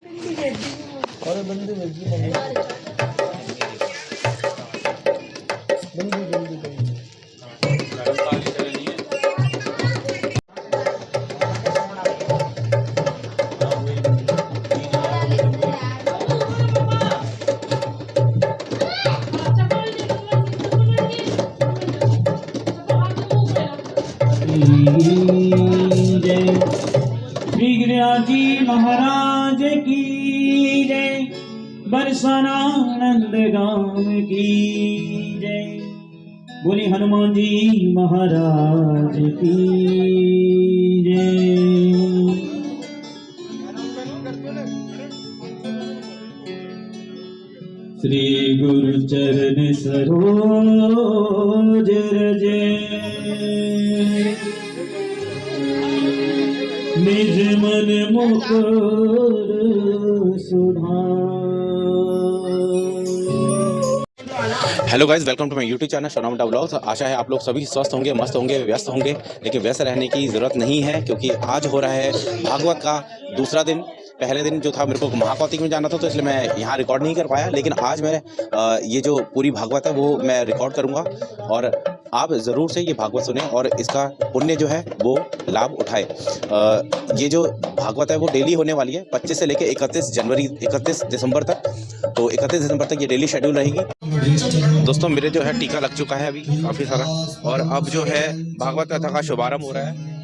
और बंदी भेजी बंदी बंदी बंदी जय श्री गिरिराजी महाराज की जय, बरसानानंद गाम की जय, बोले हनुमान जी महाराज की जय। श्री गुरु चरण सरोज रजे, निज मन मुकुर सुधार। Hello guys, welcome to my YouTube channel शोनामडा ब्लॉग्स। आशा है आप लोग सभी स्वस्थ होंगे, मस्त होंगे, व्यस्त होंगे। लेकिन व्यस्त रहने की ज़रूरत नहीं है, क्योंकि आज हो रहा है भागवत का दूसरा दिन। पहले दिन जो था मेरे को महाकौतिक में जाना था, तो इसलिए मैं यहाँ रिकॉर्ड नहीं कर पाया। लेकिन आज मैं ये जो पूरी भागवत है वो मैं रिकॉर्ड करूँगा, और आप ज़रूर से ये भागवत सुने और इसका पुण्य जो है वो लाभ उठाए। ये जो भागवत है वो डेली होने वाली है, 25 से लेकर 31 दिसंबर तक। तो 31 दिसंबर तक ये डेली शेड्यूल रहेगी। दोस्तों, मेरे जो है टीका लग चुका है अभी काफ़ी सारा, और अब जो है भागवत कथा का शुभारंभ हो रहा है।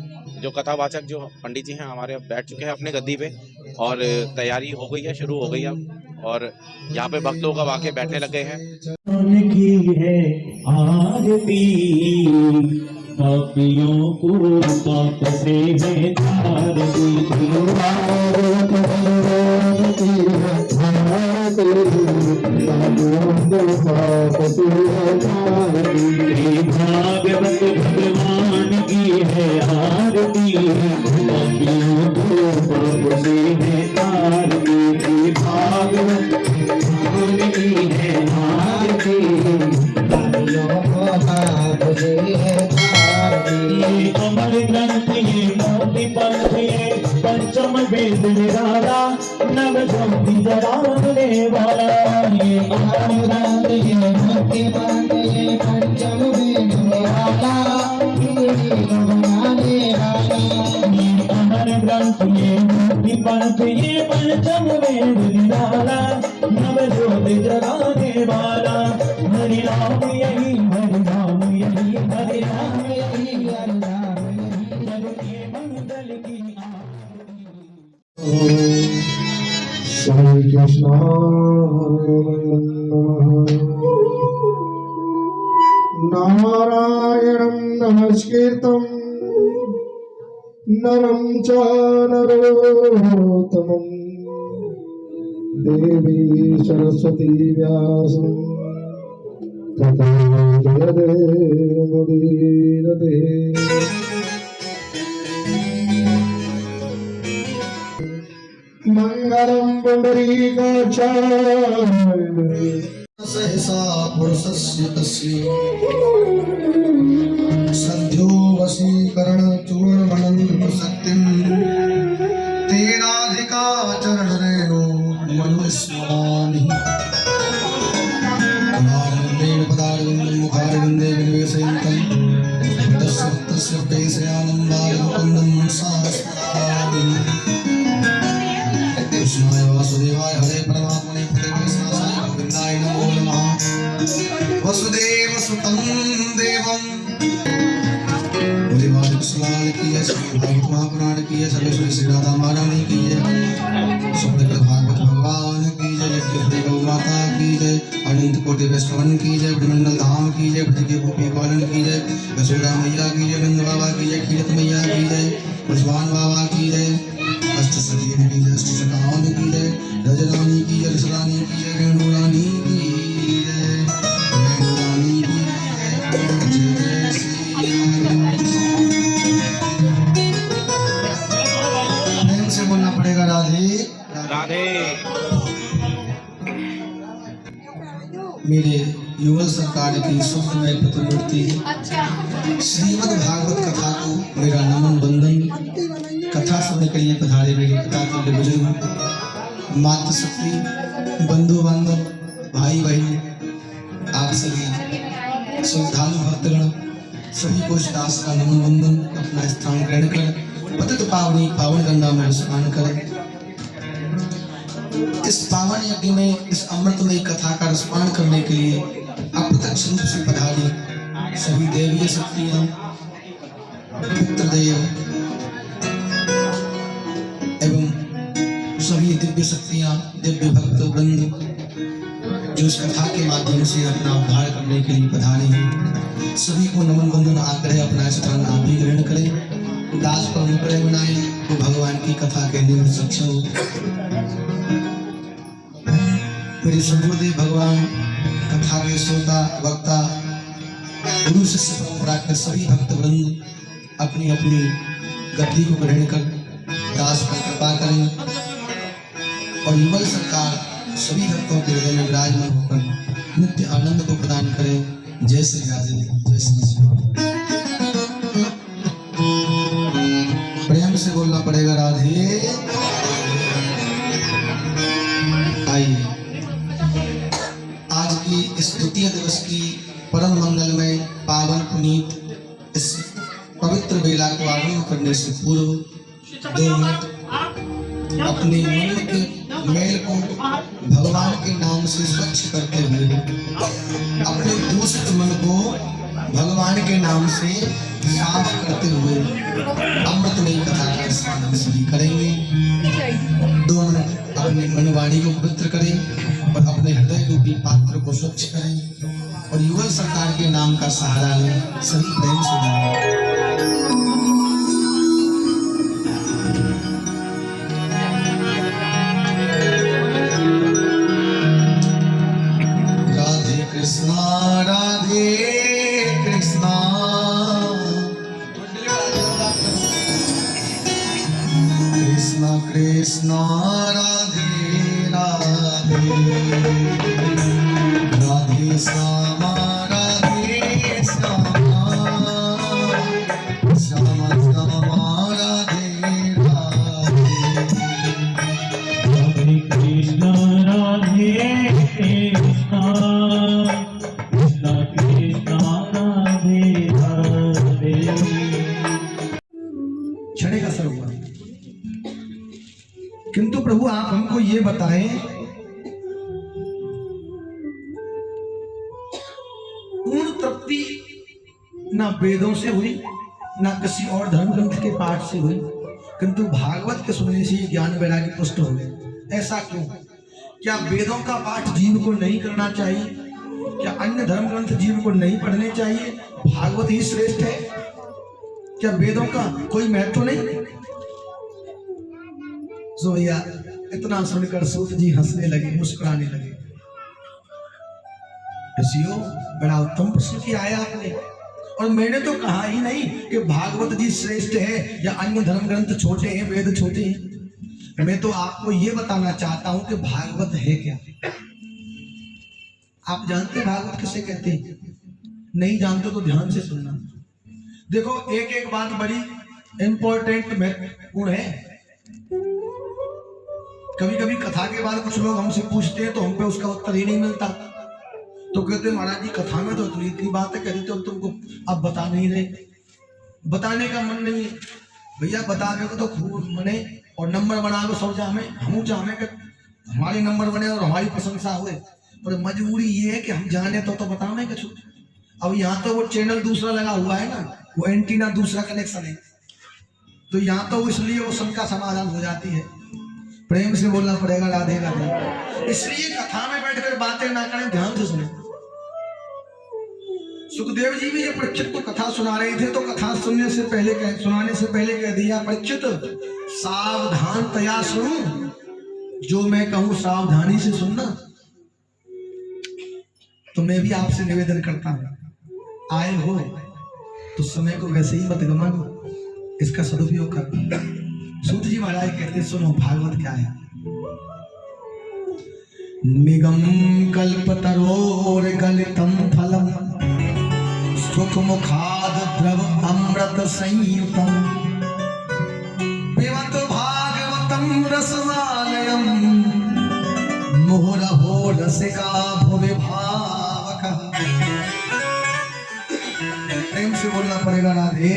जो कथावाचक जो पंडित जी हैं हमारे अब बैठ चुके हैं अपने गद्दी पे, और तैयारी हो गई है, शुरू हो गई है अब। और यहाँ पे भक्त लोग अब आके बैठने लग गए हैं। की है आरती, पापियों को पाप से है तारती, भागवत भगवान की है आरती, पापियों को पाप से है तारती, भागवत भगवान की है आरती, ये अमर ग्रंथ ये मोती पंथ ये पंचम वेद निराला, नव ज्योति जलाने वाला। ये अमर ग्रंथ ये मोती पंथ ये पंचम वेद निराला, ये अमर ग्रंथ ये मोती पंथ ये पंचम वेद निराला, नव ज्योति जलाने वाला। हरि राम यही हरि राम यही हरि राम यही हरि राम यही, जग के मंगल की श्री कृष्ण नारायणं नमस्कृतं नरं च नरोत्तमं, देवी सरस्वती व्यासं ततो जयदेव मुदीरते। मंगलम पुंडरीकाक्षाय सहसा पुरुषस्य तस्य, सद्यो वशीकरण चूर्णमनंत सत्यं, तेनाधिका चरण रेणु मनुस्मरामि। मुखारविंदे विनिवेशयन्तं तस्य कैसयानन्दाय मुकुन्दं सहस्रामि। कृष्णाय वासुदेवाय हरे परमात्मने प्रणतोऽस्माय गोविन्दाय नमो नमः। वसुदेव सुतं देवं बोले कुशलाल की है, श्री भागवत महापुराण की है, सर्वेश्वरी श्री राधा महारानी की है, सुंदर भागवत भगवान की जय, श्री गौ माता की जय, अनंत कोटि वैष्णवन की जय, ब्रह्मंडल धाम की जय, ब्रज के गोपी पालन की जय, यशोदा मैया की जय, नंद बाबा की जय, खीरत मैया की जय, ब्रजवान बाबा की जय, अष्ट सती की जय, अष्ट सकावन की जय, रजरानी की जय, रसरानी की जय, रेणु रानी की जय, रेणु रानी की जय, जय श्री राम। से बोलना पड़ेगा राधे राधे। मेरे युगल सरकार की स्वप्नमय प्रतिमूर्ति श्रीमद् भागवत कथा को मेरा नमन बंदन। कथा सुनने के लिए पधारे मेरे कथा के बुजुर्ग मातृशक्ति, बंधु बांधव, भाई बहन, आप सभी श्रद्धालु भक्तगण सभी को इस दास का नमन वंदन। अपना स्थान ग्रहण कर पतित पावनी पावन गंगा में स्नान करें। इस पावन यज्ञ में इस अमृतमयी कथा का रसपान करने के लिए अप्रत्यक्ष रूप से पधारी सभी देवीय शक्तियां, पितृदेव एवं सभी दिव्य शक्तियां, दिव्य भक्त वृंद जो इस कथा के माध्यम से अपना उद्धार करने के लिए पधारे हैं, सभी को नमन वंदन आग्रह। अपना स्थान आप भी ग्रहण करें। दास पर अनुग्रह बनाए तो भगवान की कथा कहने में सक्षम हो। मेरे सदगुरुदेव भगवान कथा के श्रोता वक्ता गुरु शिष्य परंपरा के सभी भक्त वृंद अपनी अपनी गद्दी को ग्रहण कर दास पर कृपा करें और युगल सरकार सभी भक्तों के हृदय में विराजमान होकर नित्य आनंद को प्रदान करें। जय श्री राधे, जय श्री श्री। प्रेम से बोलना पड़ेगा राधे। आइए आज की इस द्वितीय दिवस की परम मंगलमय पावन पुनीत इस पवित्र बेला को आरंभ करने से पूर्व 2 मिनट अपने मन के मैल को भगवान के नाम से स्वच्छ करते हुए अपने दूषित मन को भगवान के नाम से साफ करते हुए अमृतमयी कथा का स्मरण सभी करेंगे। 2 मिनट अपनी मनवाणी को पवित्र करें और अपने हृदय रूपी पात्र को स्वच्छ करें और युगल सरकार के नाम का सहारा लें। सभी प्रेम से राधे कृष्णा राधे कृष्णा कृष्णा कृष्णा राधे राधे राधे श्यामा राधे श्यामा श्यामा श्यामा राधे राधे राधे कृष्णा राधे कृष्णा कृष्णा कृष्णा राधे राधे। क्षण का सरोवर। किंतु प्रभु आप हमको ये बताएं, पूर्ण तृप्ति ना वेदों से हुई ना किसी और धर्म ग्रंथ के पाठ से हुई, किंतु भागवत के सुनने से ज्ञान वैराग्य पुष्ट हो गए। ऐसा क्यों? क्या वेदों का पाठ जीव को नहीं करना चाहिए? क्या अन्य धर्म ग्रंथ जीव को नहीं पढ़ने चाहिए? भागवत ही श्रेष्ठ है। क्या वेदों का कोई महत्व नहीं? सो भैया इतना सुनकर सूत जी हंसने लगे, मुस्कुराने लगे। ऋषियों, बड़ा उत्तम प्रश्न किया है आपने, और मैंने तो कहा ही नहीं कि भागवत जी श्रेष्ठ है या अन्य धर्म ग्रंथ छोटे हैं, वेद छोटे हैं। मैं तो आपको ये बताना चाहता हूं कि भागवत है क्या। आप जानते हैं भागवत किसे कहते हैं? नहीं जानते तो ध्यान से सुनना। देखो, एक एक बात बड़ी इंपॉर्टेंट महत्वपूर्ण है। कभी कभी कथा के बाद कुछ लोग हमसे पूछते हैं तो हम पे उसका उत्तर ही नहीं मिलता, तो कहते हैं महाराज जी कथा में तो इतनी बात है, कहते तो तुमको अब बता नहीं रहे, बताने का मन नहीं है। भैया बता रहे तो खूब मने और नंबर बना लो सब जामे, हम चाहे कि हमारे नंबर बने और हमारी प्रशंसा हुए, पर मजबूरी ये है कि हम जाने तो बताने का छूट। अब यहाँ तो वो चैनल दूसरा लगा हुआ है ना, वो एंटीना दूसरा कनेक्शन है, तो यहाँ तो इसलिए वो शंका समाधान हो जाती है। प्रेम से बोलना पड़ेगा राधे राधे। इसलिए कथा में बैठकर बातें ना करें, ध्यान से सुने। सुखदेव जी भी ये परीक्षित को कथा सुना रहे थे, तो कथा सुनाने से पहले कह दिया, परीक्षित सावधान तया सुनो, जो मैं कहूं सावधानी से सुनना। तो मैं भी आपसे निवेदन करता हूं, आए हो तो समय को वैसे ही मत गमाओ, इसका सदुपयोग कर। सूत जी महाराज कहते सुनो भागवत क्या है। निगम कल्पतरोर गलितम फलम सुख मुखाद द्रव अमृत संयुतम पिबत भागवतम रसमालयम रसिका भुवि भावक। प्रेम से बोलना पड़ेगा राधे।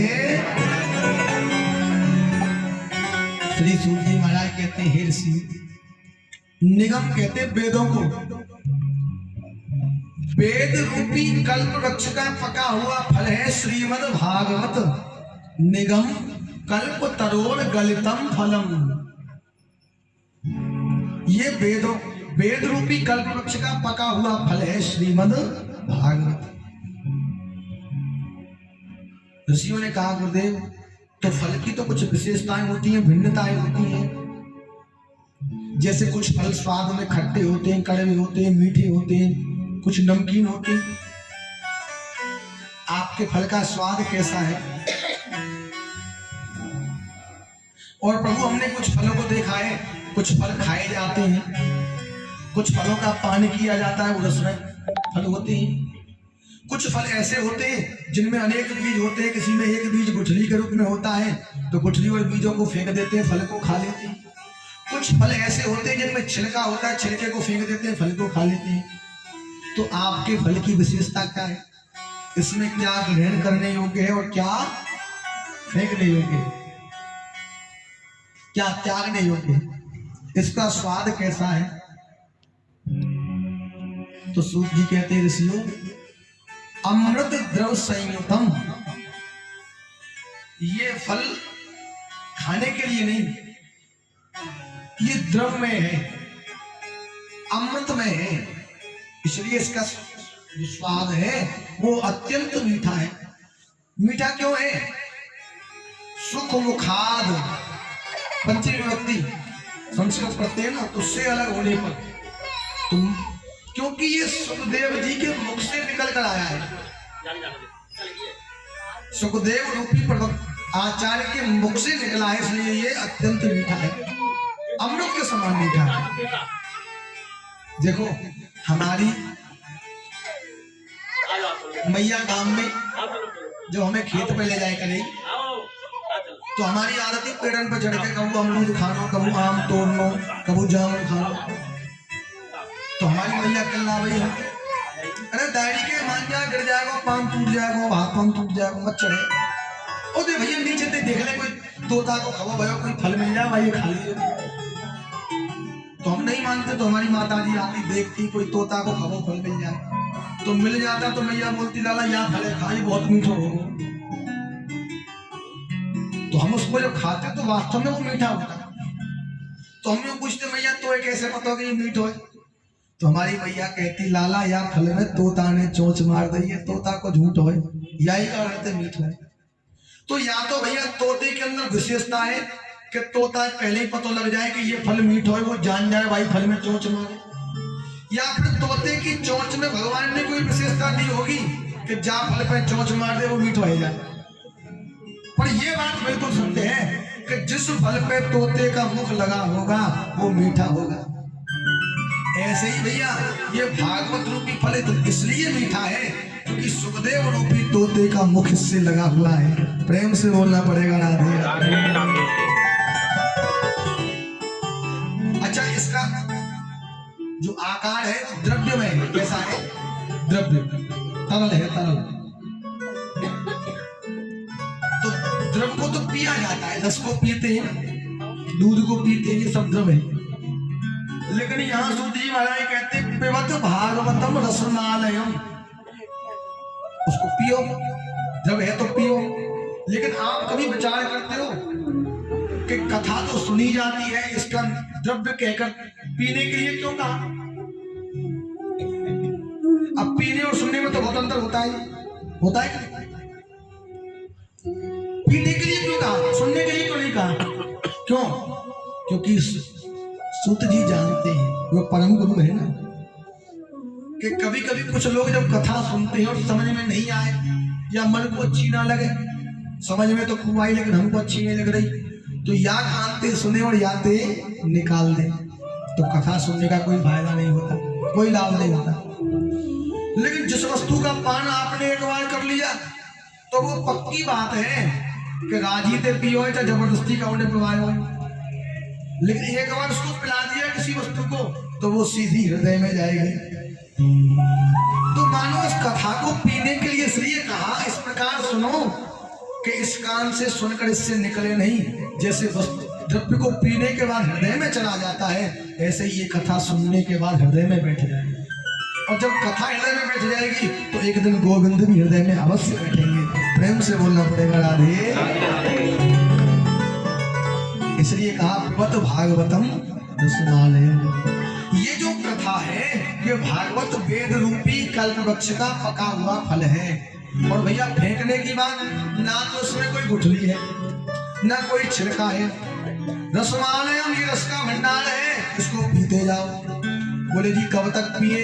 श्री सूत जी महाराज कहते हैं, हे ऋषि, निगम कहते हैं वेदों को। वेद रूपी कल्प वृक्ष का पका हुआ फल है श्रीमद् भागवत। निगम कल्प तरोर गलितम फलम। ये वेद रूपी कल्प वृक्ष का पका हुआ फल है श्रीमद् भागवत। ऋषियों ने कहा, गुरुदेव, तो फल की तो कुछ विशेषताएं होती हैं, भिन्नताएं होती हैं। जैसे कुछ फल स्वाद में खट्टे होते हैं, कड़वे होते हैं, मीठे होते हैं, कुछ नमकीन होते हैं। आपके फल का स्वाद कैसा है? और प्रभु, हमने कुछ फलों को देखा है, कुछ फल खाए जाते हैं, कुछ फलों का पान किया जाता है, वो रसमय फल होते हैं। कुछ फल ऐसे होते हैं जिनमें अनेक बीज होते हैं, किसी में एक बीज गुठली के रूप में होता है, तो गुठली और बीजों को फेंक देते हैं, फल को खा लेते हैं। कुछ फल ऐसे होते हैं जिनमें छिलका होता है, छिलके को फेंक देते हैं, फल को खा लेते हैं। तो आपके फल की विशेषता क्या है? इसमें क्या ग्रहण करने योग्य है और क्या फेंकने योग्य है, क्या त्यागने योग्य है, इसका स्वाद कैसा है? तो सूत जी कहते हैं, ऋषियों, अमृत द्रव संयुतम। ये फल खाने के लिए नहीं, ये द्रव में है, अमृत में है, इसलिए इसका जो स्वाद है वो अत्यंत मीठा है। मीठा क्यों है? सुख मुखाद, पंचमी विभक्ति संस्कृत प्रत्यय ना, तो उससे अलग होने पर तुम, क्योंकि ये सुखदेव जी के मुख से निकल कर आया है। सुखदेव रूपी प्रवक्ता आचार्य के मुख से निकला है, इसलिए ये अत्यंत मीठा है, अमृत के समान मीठा है। देखो, हमारी मैया गांव में जो हमें खेत पे ले जाए करें, तो हमारी आदत ही पेड़न पर चढ़ के कबू अमरूद खानो, कबू आम तोड़नो, कबू जामुन खानो। तो हमारी मैया कल्ला भाई, अरे दाढ़ी के मान जा, गिर जाएगा, पान टूट जाएगा, हाथ पान टूट जाएगा, मत चढ़े। ओ दे भैया नीचे देख ले, कोई तोता को खबो भयो, कोई फल मिल जाए भाई, खा लीजिए। तो हम नहीं मानते, तो हमारी माता जी आती, देखती कोई तोता को खबो फल मिल जाए, तो मिल जाता, तो मैया बोलती, लाला यहाँ फले खाई, बहुत मीठा हो। तो हम उसको जब खाते तो वास्तव में वो मीठा होता। तो हम लोग पूछते, मैया तो ये कैसे पता हो कि ये मीठा है? तो हमारी मैया कहती, लाला या फल में तोता ने चोंच मार दी है, तोता को झूठ हो, यही कारण मीठा है। तो या तो भैया तोते के अंदर विशेषता है कि तोता पहले ही पता लग जाए कि ये फल मीठा है, वो जान जाए भाई फल में चोंच मारे, या फिर तोते की चोंच में भगवान ने कोई विशेषता दी होगी कि जा फल पे चोंच मार दे वो मीठा हो जाए। पर ये बात बिल्कुल सुनते हैं कि जिस फल पे तोते का मुख लगा होगा वो मीठा होगा। ऐसे ही भैया ये भागवत रूपी फल तो इसलिए मीठा है क्योंकि सुखदेव रूपी तोते का मुख इससे लगा हुआ है। प्रेम से बोलना पड़ेगा राधे राधे। अच्छा, इसका जो आकार है द्रव्य में कैसा है? द्रव्य तरल है, तरल। तो द्रव को तो पिया जाता है, रस को पीते हैं, दूध को पीते हैं, ये सब द्रव है। लेकिन यहाँ सूत जी महाराज कहते पिबत भागवतम रसनालयम, उसको पियो, द्रव है तो पियो। लेकिन आप कभी विचार करते हो कि कथा तो सुनी जाती है, इसका द्रव्य कहकर पीने के लिए क्यों कहा? अब पीने और सुनने में तो बहुत अंतर होता है कि पीने के लिए क्यों कहा, सुनने के लिए क्यों नहीं कहा? क्यों? क्योंकि सूत जी जानते हैं, वो परम गुरु है ना, कि कभी कभी कुछ लोग जब कथा सुनते हैं और समझ में नहीं आए या मन को अच्छी ना लगे, समझ में तो खूब आई लेकिन हमको अच्छी नहीं लग रही, तो या कानते सुने और याते निकाल दे, तो कथा सुनने का कोई फायदा नहीं होता, कोई लाभ नहीं होता। लेकिन जिस वस्तु का पान आपने एक बार कर लिया तो वो पक्की बात है कि राजी ते पियो है, जबरदस्ती का उन्हें पिवाए हो। लेकिन एक बार उसको पिला दिया किसी वस्तु को तो वो सीधी हृदय में जाएगी। तो मानो इस कथा को पीने के लिए इसलिए कहा इस प्रकार सुनो कि इस कान से सुनकर इससे निकले नहीं। जैसे वस्तु द्रव्य को पीने के बाद हृदय में चला जाता है, ऐसे ही ये कथा सुनने के बाद हृदय में बैठ जाएगी। और जब कथा हृदय में बैठ जाएगी तो एक दिन गोविंद भी हृदय में अवश्य बैठेंगे। प्रेम से बोलना पड़ेगा राधे। इसलिए कहा पिबत भागवतम रसमालयम्। ये जो कथा है ये भागवत वेद रूपी कल्प वृक्ष का पका हुआ फल है। और भैया फेंकने की बात ना तो उसमें कोई गुठली है ना कोई छिलका है। रसमालयम् ये रस का भंडार है, इसको पीते जाओ। बोले जी कब तक पिए?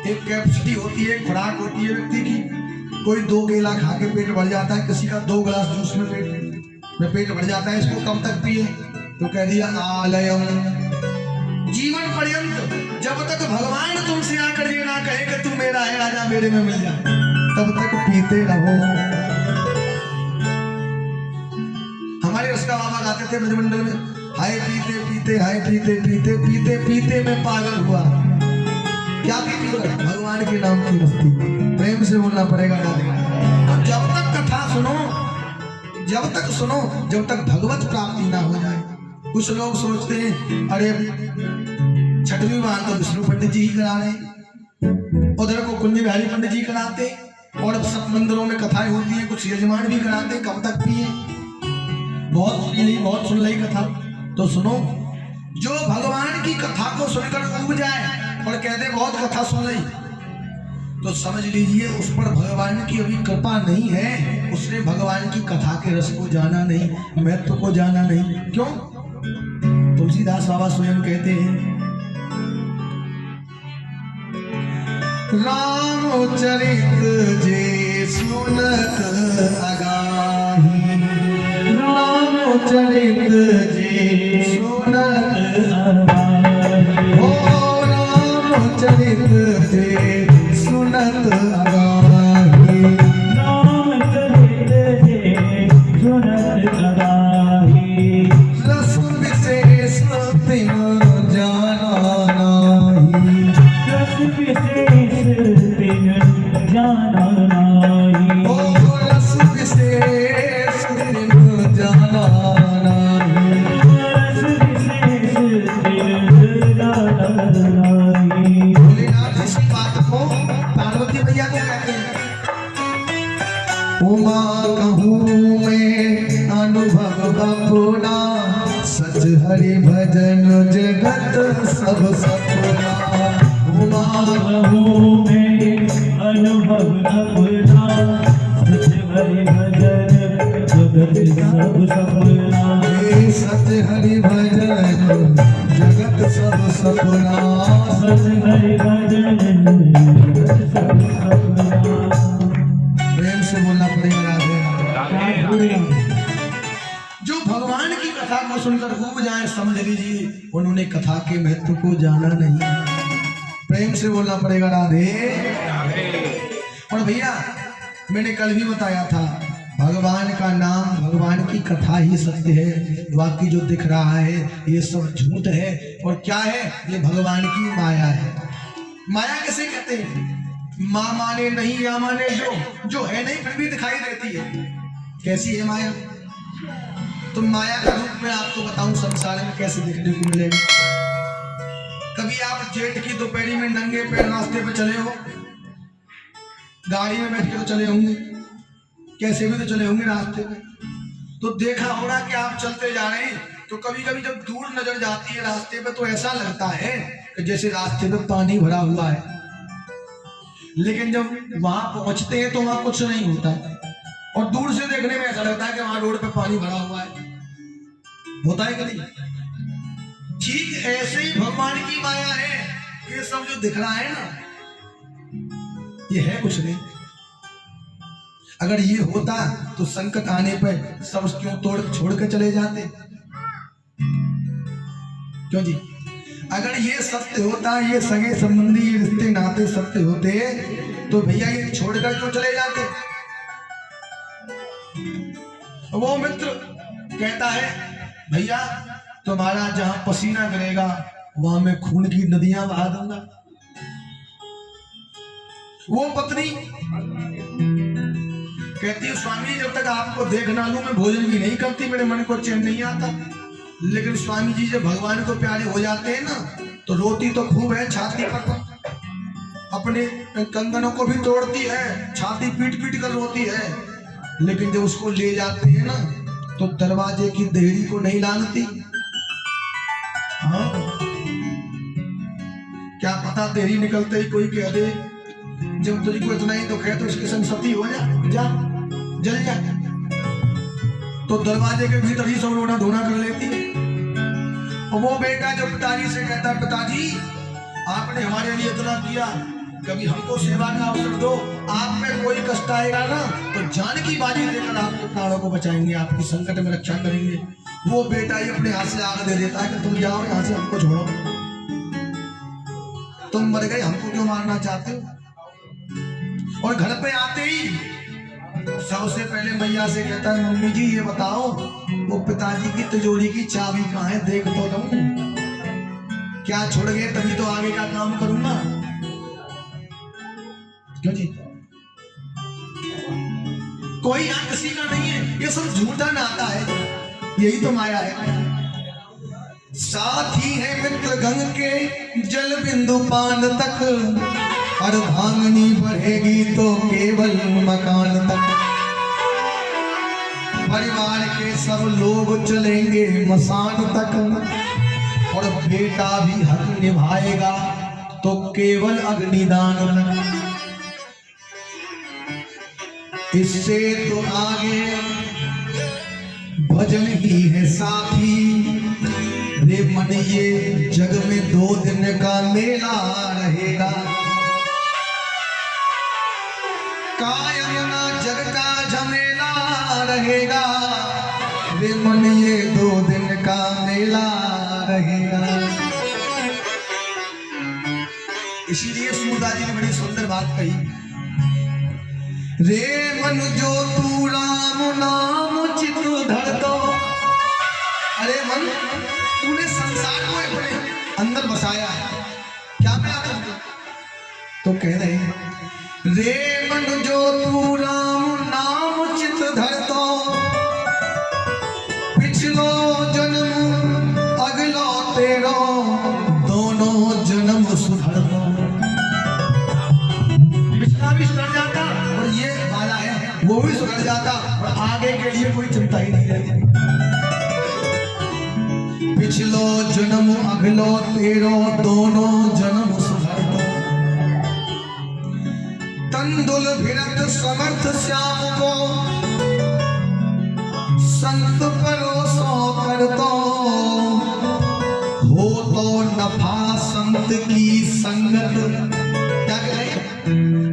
एक कैपेसिटी होती है, खुराक होती है व्यक्ति की। कोई 2 केला खा के पेट भर जाता है, किसी का 2 गिलास जूस में पेट भर जाता है। इसको कब तक पिए? तो कह दिया आलयम, जीवन पर्यंत। जब तक भगवान तुमसे आकर ये ना कहे कि तू मेरा है, आजा मेरे में मिल जा, तब तक पीते रहो। हमारे उसका बाबा गाते थे ब्रजमंडल में, हाय पीते पीते हाय पीते पीते पीते पीते में पागल हुआ। क्या पीती हो? भगवान के नाम की मस्ती। प्रेम से बोलना पड़ेगा राधे। अब जब तक कथा सुनो, जब तक सुनो, जब तक भगवत प्राप्ति ना हो जाए। कुछ लोग सोचते हैं अरे छठवीं बार तो विष्णु पंडित जी ही करा रहे, उधर को कुंज बिहारी पंडित जी कराते, और सब मंदिरों में कथाएं होती हैं, कुछ यजमान भी कराते। कब तक पिए? बहुत सुन ली कथा। तो सुनो, जो भगवान की कथा को सुनकर उब जाए और कहते बहुत कथा सुन ली, तो समझ लीजिए उस पर भगवान की अभी कृपा नहीं है। उसने भगवान की कथा के रस को जाना नहीं, महत्व को जाना नहीं। क्यों? तुलसीदास बाबा स्वयं कहते हैं, रामचरित जे सुनत अगाही, रामचरित जे सुनत अगाही, ओ रामचरित जे सुनत अगाही, रामचरित जे सुनत अगाही, रस विशेष तिन जाना नाही, रस विशेष तिन जाना नाही, ओ रस विशेष तिन जाना नाही, रस विशेष तिन जाना नाही। भोलेनाथ इसी बात को पार्वती मैया को कहते हैं, उमा कहूँ मैं अनुभव अपना, सच हरि भजन जगत सब सपना। उमा कहूँ मैं अनुभव अपना, सच हरि भजन जगत सब सपना, हे सच हरि भजन जगत सब सपना। सच हरि भजन जगत सब सपना। प्रेम से बोलना पड़ेगा राधे। जो भगवान की कथा को सुनकर उब जाए, समझ लीजिए उन्होंने कथा के महत्व को जाना नहीं। प्रेम से बोलना पड़ेगा राधे। और भैया मैंने कल भी बताया था, भगवान का नाम, भगवान की कथा ही सत्य है। बाकी जो दिख रहा है ये सब झूठ है। और क्या है? ये भगवान की माया है। माया किसे कहते हैं? माँ माने नहीं या माने जो है नहीं फिर भी दिखाई देती है। कैसी है माया? तो माया का रूप में आपको बताऊं संसार में कैसे देखने को मिलेगा। कभी आप जेठ की दोपहरी में नंगे पैर रास्ते पे चले हो, गाड़ी में बैठ के तो चले होंगे, कैसे भी तो चले होंगे रास्ते पे, तो देखा होगा कि आप चलते जा रहे हैं तो कभी कभी जब दूर नजर जाती है रास्ते पे तो ऐसा लगता है कि जैसे रास्ते पे पानी भरा हुआ है। लेकिन जब वहां पहुंचते हैं तो वहां कुछ नहीं होता, और दूर से देखने में ऐसा लगता है कि वहां रोड पे पानी भरा हुआ है। होता है कि नहीं? ठीक ऐसे ही भगवान की माया है। ये सब जो दिख रहा है ना, ये है कुछ नहीं। अगर ये होता तो संकट आने पर सब क्यों तोड़ छोड़ के चले जाते? क्यों जी? अगर ये सत्य होता, ये सगे संबंधी, ये रिश्ते नाते सत्य होते, तो भैया ये छोड़कर क्यों चले जाते? वो मित्र कहता है भैया तुम्हारा जहां पसीना गिरेगा वहां मैं खून की नदियां बहा दूंगा। वो पत्नी कहती है स्वामी जब तक आपको देख ना लूं मैं भोजन भी नहीं करती, मेरे मन को चैन नहीं आता। लेकिन स्वामी जी जब भगवान को प्यारे हो जाते हैं ना तो रोटी तो खूब है छाती पर, अपने कंगनों को भी तोड़ती है, छाती पीट पीट कर रोती है। लेकिन जब उसको ले जाते हैं ना तो दरवाजे की देहरी को नहीं लानती। हाँ क्या पता देहरी निकलते ही कोई कह दे जब तुझको इतना ही दुख है तो उसके संग सती हो जा जल जा, तो दरवाजे के भीतर ही सब रोना धोना कर लेती है। और वो बेटा जो पिताजी से कहता है पिताजी आपने हमारे लिए इतना किया, कभी हमको सेवा का अवसर दो, आप में कोई कष्ट आएगा ना तो जान की बाजी देकर आपके प्राणों को बचाएंगे, आपकी संकट में रक्षा करेंगे। वो बेटा ही अपने हाथ से आग दे देता है कि तुम जाओ यहाँ से, हमको छोड़ो, तुम मर गए हमको क्यों मारना चाहते हो। और घर पे आते ही सबसे पहले मैया से कहता है मम्मी जी ये बताओ वो पिताजी की तिजोरी की चाबी कहाँ है, देख तो दूं, क्या छोड़ गए तभी तो आगे का काम करूंगा। क्यों जी कोई यहाँ किसी का नहीं है, ये सब झूठा नाता है, यही तो माया है। साथी है मित्र गंग के जल बिंदु पान तक, अर्धांगनी बढ़ेगी तो केवल मकान तक, परिवार के सब लोग चलेंगे मसान तक, और बेटा भी हक निभाएगा तो केवल अग्निदान तक। इससे तो आगे भजन ही है साथी, रे मन ये जग में 2 दिन का मेला रहेगा, कायम ना जग का झमेला रहेगा, रे मन ये 2 दिन का मेला रहेगा। इसीलिए सूरदास जी ने बड़ी सुंदर बात कही, रे मन जो तू राम नाम चित धर दो। अरे मन तूने संसार को अपने अंदर बसाया है, क्या मिला तुमको? तो कह रहे रे मन जो तू राम नाम चित धर दो, पिछलो जन्म अगलो तेरो, दोनों जन्म सुधर दो। पिछला भी सुधर जाता और ये वाला है वो भी सुधर जाता, और आगे के लिए कोई चिंता ही नहीं रहती। पिछलो जन्म अगलो तेरो, दोनों जन्म सुधर दो। तंदुल भिरत समर्थ श्याम को, संत परोसो कर दो, हो तो नफा संत की संगत। क्या कह रहे हैं?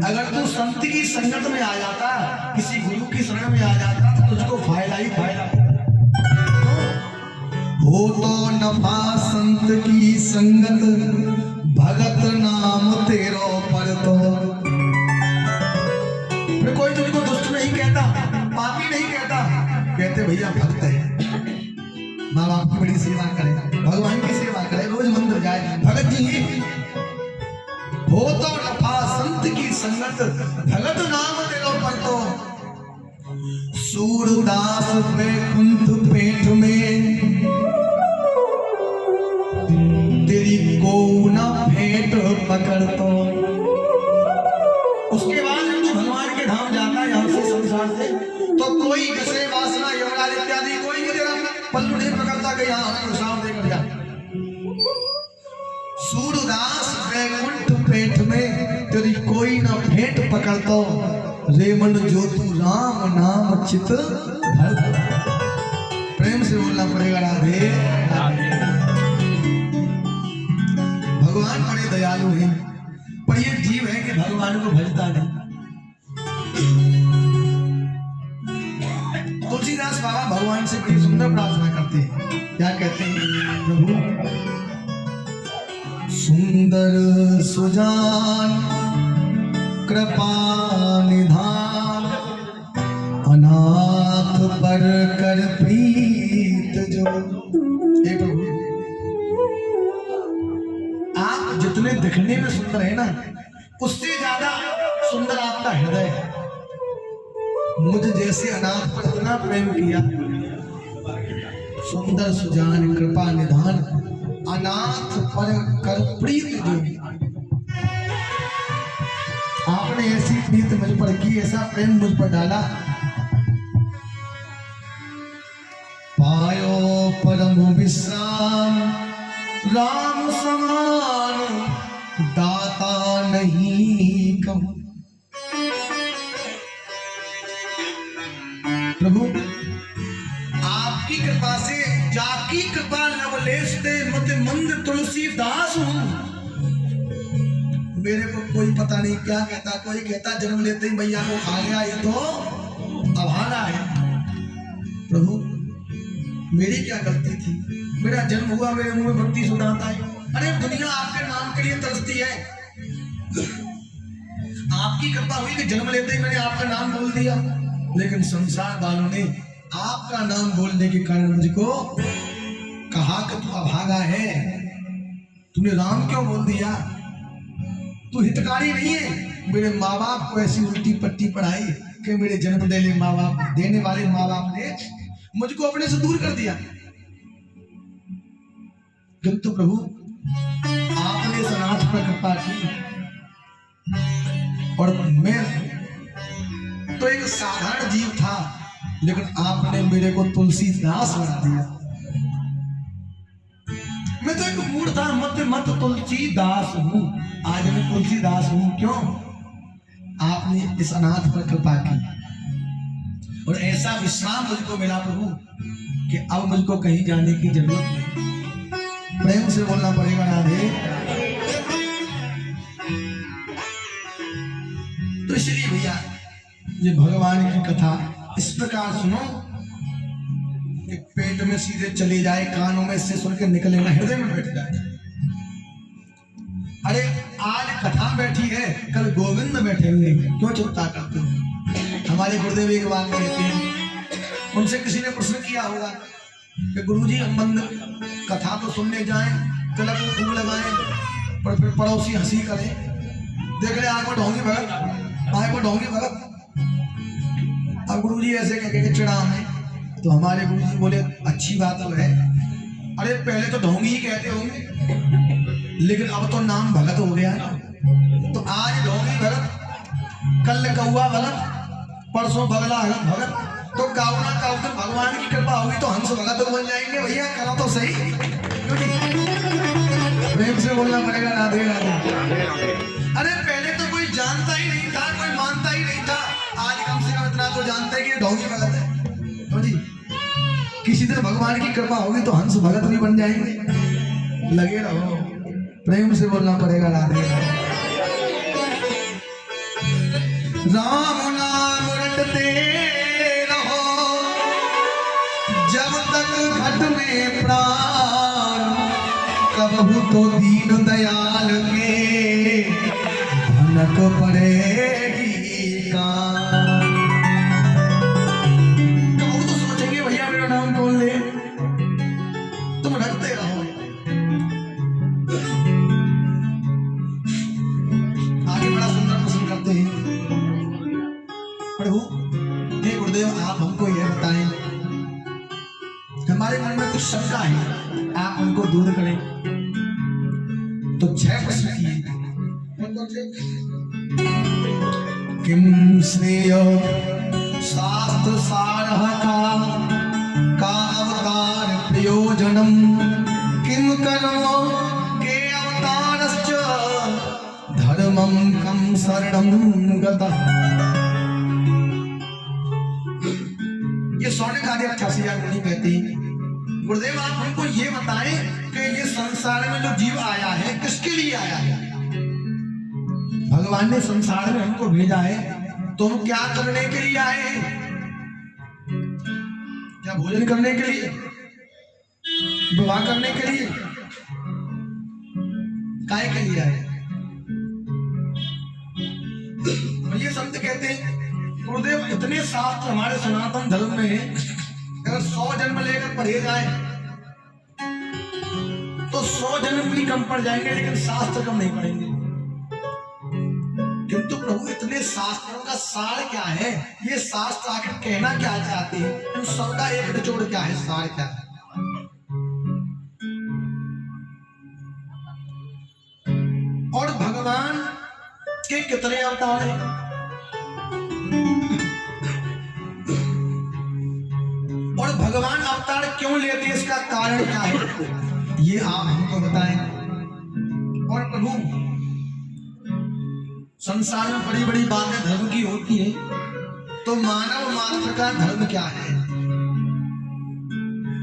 अगर तू संत की संगत में आ जाता, किसी गुरु की शरण में आ जाता तो तुझको फायदा ही फायदा। हो तो नफा संत की संगत, भगत नाम तेरो पर तो। कोई तुझको दुष्ट नहीं कहता, पापी नहीं कहता, कहते भैया भक्त है, माँ बाप की बड़ी सेवा करे, भगवान की सेवा करे, रोज मंदिर जाए, भगत जी ही। हो तो नफा संत की संगत, भगत नाम तेरो पर तो। सूरदास बैकुंठ पेट में, तेरी को न भेंट पकड़ तो। उसके बाद जब तू भगवान के धाम जाता है यहाँ से संसार से, तो कोई विषय वासना यमराज इत्यादि कोई भी तेरा पल्लू नहीं पकड़ता कि यहाँ हमें प्रसाद देकर जा। सूरदास बैकुंठ पेट में, तेरी कोई न भेंट पकड़तो, रे मन जो तू राम नाम चित धर। प्रेम से बोलना पड़ेगा राधे राधे। भगवान बड़े दयालु हैं, पर ये जीव है कि भगवान को भजता नहीं। तुलसीदास बाबा भगवान से बड़ी सुंदर प्रार्थना करते हैं, क्या कहते हैं? प्रभु सुंदर सुजान कृपा निधान, अनाथ पर कर प्रीत जो। हे प्रभु, आप जितने दिखने में सुंदर है ना, उससे ज्यादा सुंदर आपका हृदय है। मुझ जैसे अनाथ पर इतना प्रेम किया, सुंदर सुजान कृपा निधान, अनाथ पर कर प्रीत जो, आपने ऐसी प्रीत मुझ पर की, ऐसा प्रेम मुझ पर डाला। पायो परम विश्राम राम समान, दाता नहीं कम। प्रभु, आपकी कृपा से, जाकी कृपा लवलेश दे मत मंद तुलसीदास हूं। मेरे को कोई पता नहीं क्या कहता, कोई कहता जन्म लेते ही मैया को खा गया, ये तो अभागा है। प्रभु, मेरी क्या गलती थी? मेरा जन्म हुआ, मेरे मुंह में भक्ति सुनाता है। अरे दुनिया आपके नाम के लिए तरसती है। आपकी कृपा हुई कि जन्म लेते ही मैंने आपका नाम बोल दिया, लेकिन संसार वालों ने आपका नाम बोलने के कारण मुझको कहा कि तू अभागा है, तूने राम क्यों बोल दिया, तू हितकारी नहीं है। मेरे माँ बाप को ऐसी उल्टी पट्टी पढ़ाई कि मेरे जन्म देने वाले माँ बाप ने मुझको अपने से दूर कर दिया। किंतु प्रभु, आपने सनाथ पर कृपा की, और मैं तो एक साधारण जीव था, लेकिन आपने मेरे को तुलसीदास बना दिया। मैं तो एक मूढ़ था, मत तुलसीदास हूं। आज मैं तुलसीदास हूं, क्यों? आपने इस अनाथ पर कृपा की, और ऐसा विश्राम मुझको मिला प्रभु कि अब मुझको कहीं जाने की जरूरत नहीं। प्रेम से बोलना पड़ेगा राधे। तो इसलिए भैया, ये भगवान की कथा इस प्रकार सुनो कि पेट में सीधे चली जाए, कानों में से सुन के निकले ना, हृदय में बैठ जाए। अरे आज कथा बैठी है, कल गोविंद बैठे हुए, क्यों चिंता करते हो? हमारे गुरुदेव एक बात कहते हैं, उनसे किसी ने प्रश्न किया होगा कि गुरुजी, हम बंद कथा तो सुनने जाएं, तिलक में फूल लगाएं, पर फिर पड़ोसी हंसी करें, देख रहे आगे ढोंगी भगत, आगे ढोंगी भगत। अब गुरुजी ऐसे कह के चिढ़ा हमें, तो हमारे गुरुजी बोले अच्छी बात तो है। अरे पहले तो ढोंगी ही कहते होंगे, लेकिन अब तो नाम भगत हो गया है। तो आज ढोंगी भगत, कल कौआ भगत, परसों बगला भगत, तो गावना का उधर भगवान की कृपा होगी तो हंस भगत बन जाएंगे। भैया करो तो सही, प्रेम से बोलना पड़ेगा राधे राधे। अरे पहले तो कोई जानता ही नहीं था, कोई मानता ही नहीं था, आज कम से कम इतना तो जानते हैं कि ढोंगी भगत है। तो जी, किसी दिन भगवान की कृपा होगी तो हंस भगत भी बन जाएंगे। लगे रहो, प्रेम से बोलना पड़ेगा राधे राधे। राम नाम रटते रहो जब तक घट में प्राण, कबहू तो दीन दयाल के भनक पड़ेगी कान। कबहू तो सोचेंगे भैया मेरा नाम कौन ले, तुम रटते रहो। आगे बड़ा सुंदर प्रश्न करते हैं, प्रभु हे गुरुदेव, आप हमको यह बताएं, हमारे मन में कुछ शंका है, आप उनको दूर करें। तो 6 प्रश्न किए। किम श्रेय शास्त्र सारः का अवतार प्रयोजनम, किम कर्मो के अवतारश्च धर्मम कम शरणं गतः। ये स्वर्ण कार्य 88,000 मुनि कहते हैं, गुरुदेव आप हमको ये बताएं कि ये संसार में जो जीव आया है किसके लिए आया है? भगवान ने संसार में हमको भेजा है, तो हम क्या करने के लिए आए हैं? क्या भोजन करने के लिए, विवाह करने के लिए, काय के लिए आए? ये संत कहते हैं गुरुदेव, इतने शास्त्र हमारे सनातन धर्म में है, अगर 100 जन्म लेकर पढ़े जाए 100 जन्म भी कम पड़ जाएंगे लेकिन शास्त्र कम नहीं पड़ेंगे। किंतु प्रभु इतने शास्त्रों का सार क्या है, ये शास्त्र आखिर कहना क्या चाहते हैं, इन सबका एक निचोड़ क्या है, सार क्या है। और भगवान के कितने अवतार हैं, और भगवान अवतार क्यों लेते हैं, इसका कारण क्या है, ये आप हमको बताएं। और प्रभु संसार में बड़ी बड़ी बातें धर्म की होती है, तो मानव मात्र का धर्म क्या है।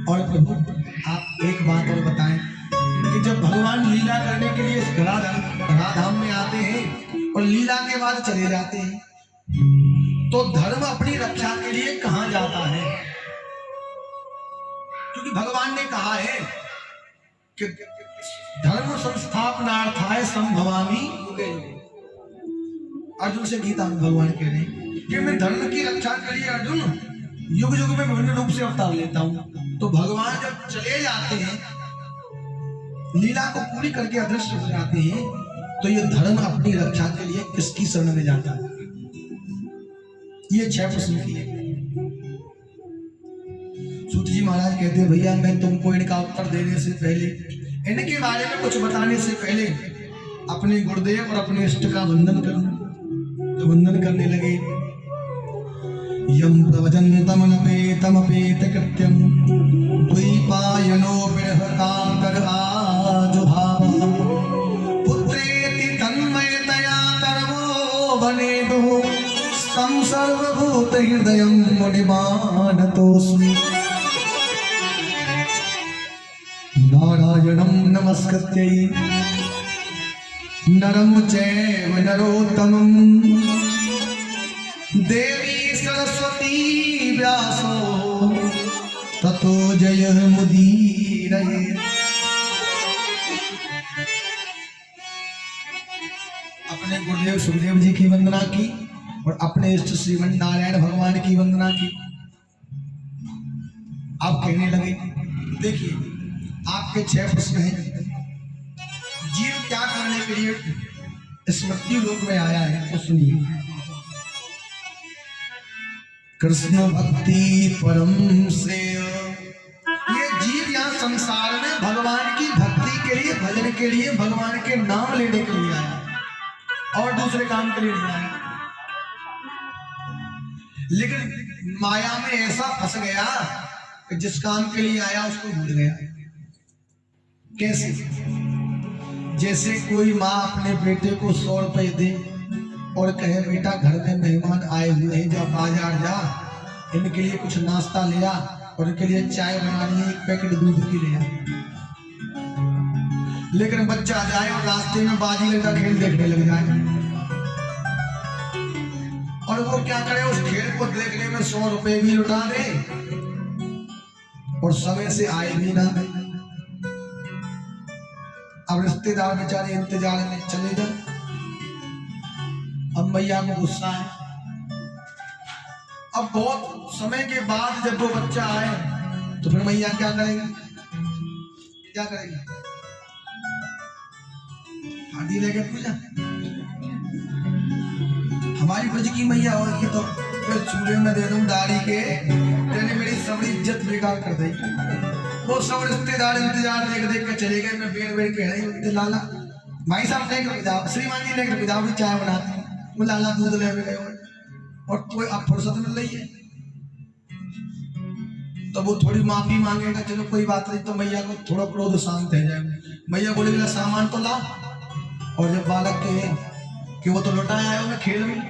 और प्रभु आप एक बात और बताएं कि जब भगवान लीला करने के लिए धराधाम में आते हैं और लीला के बाद चले जाते हैं, तो धर्म अपनी रक्षा के लिए कहां जाता है। क्योंकि भगवान ने कहा है कि धर्म संस्थापनार्थाय संभवामि युगे युगे। अर्जुन से गीता में भगवान कह रहे हैं कि मैं धर्म की रक्षा के लिए अर्जुन युग युग में विभिन्न रूप से अवतार लेता हूं। तो भगवान जब चले जाते हैं, लीला को पूरी करके अदृश्य हो जाते हैं, तो ये धर्म अपनी रक्षा के लिए किसकी शरण में जाता है। ये 6 प्रश्न किए। सूत जी महाराज कहते हैं भैया मैं तुमको इनका उत्तर देने से पहले, इनके बारे में कुछ बताने से पहले अपने गुरुदेव और अपने इष्ट का वंदन करूं। तो वंदन करने लगे। यम प्रवचन्तमनपेतमपेत कृत्यं द्वैपायनो विरहकातर आजुभाव पुत्रेति तन्मयतया तरवो वनेदुः तं सर्वभूतहृदयं मुनिमानतोऽस्मि। नारायणं नमस्कृत्य नरं चैव नरोत्तमं देवी सरस्वती व्यासो ततो जयमुदीरये। अपने गुरुदेव सुखदेव जी की वंदना की और अपने इष्ट श्रीमन नारायण भगवान की वंदना की। आप कहने लगे देखिए आपके 6 प्रश्न हैं। जीव क्या करने के लिए इस मृत्यु लोक में आया है, तो सुनिए। कृष्ण भक्ति परम श्रेय। ये जीव यहाँ संसार में भगवान की भक्ति के लिए, भजन के लिए, भगवान के नाम लेने के लिए आया और दूसरे काम के लिए नहीं आया। लेकिन माया में ऐसा फंस गया कि जिस काम के लिए आया उसको भूल गया। कैसे? जैसे कोई माँ अपने बेटे को 100 रुपए दे और कहे बेटा घर में मेहमान आए हुए हैं, जा बाजार जा, इनके लिए कुछ नाश्ता ले आ और इनके लिए चाय बनानी है, 1 पैकेट दूध की ले आ। लेकिन बच्चा जाए और रास्ते में बाजी का खेल देखने लग जाए और वो क्या करे, उस खेल को देखने में 100 रुपए भी लुटा दे और समय से आए भी ना। अब रिश्तेदार बेचारे इंतजार में चले जाए। अब मैया को गुस्सा है। अब बहुत समय के बाद जब वो बच्चा आए तो फिर मैया क्या करेगी? क्या करेगी? हाथी लेके पूजा। हमारी ब्रज की मैया होगी तो फिर चूल्हे में दे दूं दाढ़ी के, तेने मेरी सबरी इज्जत बेकार कर देगी। वो सब रिश्तेदार इंतजार देख देख के चले गए। मैं बेर बेर कह रही हूँ लाला भाई साहब लेकर पिता, श्रीमान जी लेकर पिता भी चाय बनाते हैं, वो लाला दूध ले गए और कोई अब फुर्सत मिल रही है तो वो थोड़ी माफी मांगेगा, चलो कोई बात नहीं, तो मैया को थोड़ा क्रोध शांत हो जाएगा। मैया बोलेगी सामान तो ला। और जब बालक कहे कि वो तो लौटाया है उन्हें खेल में,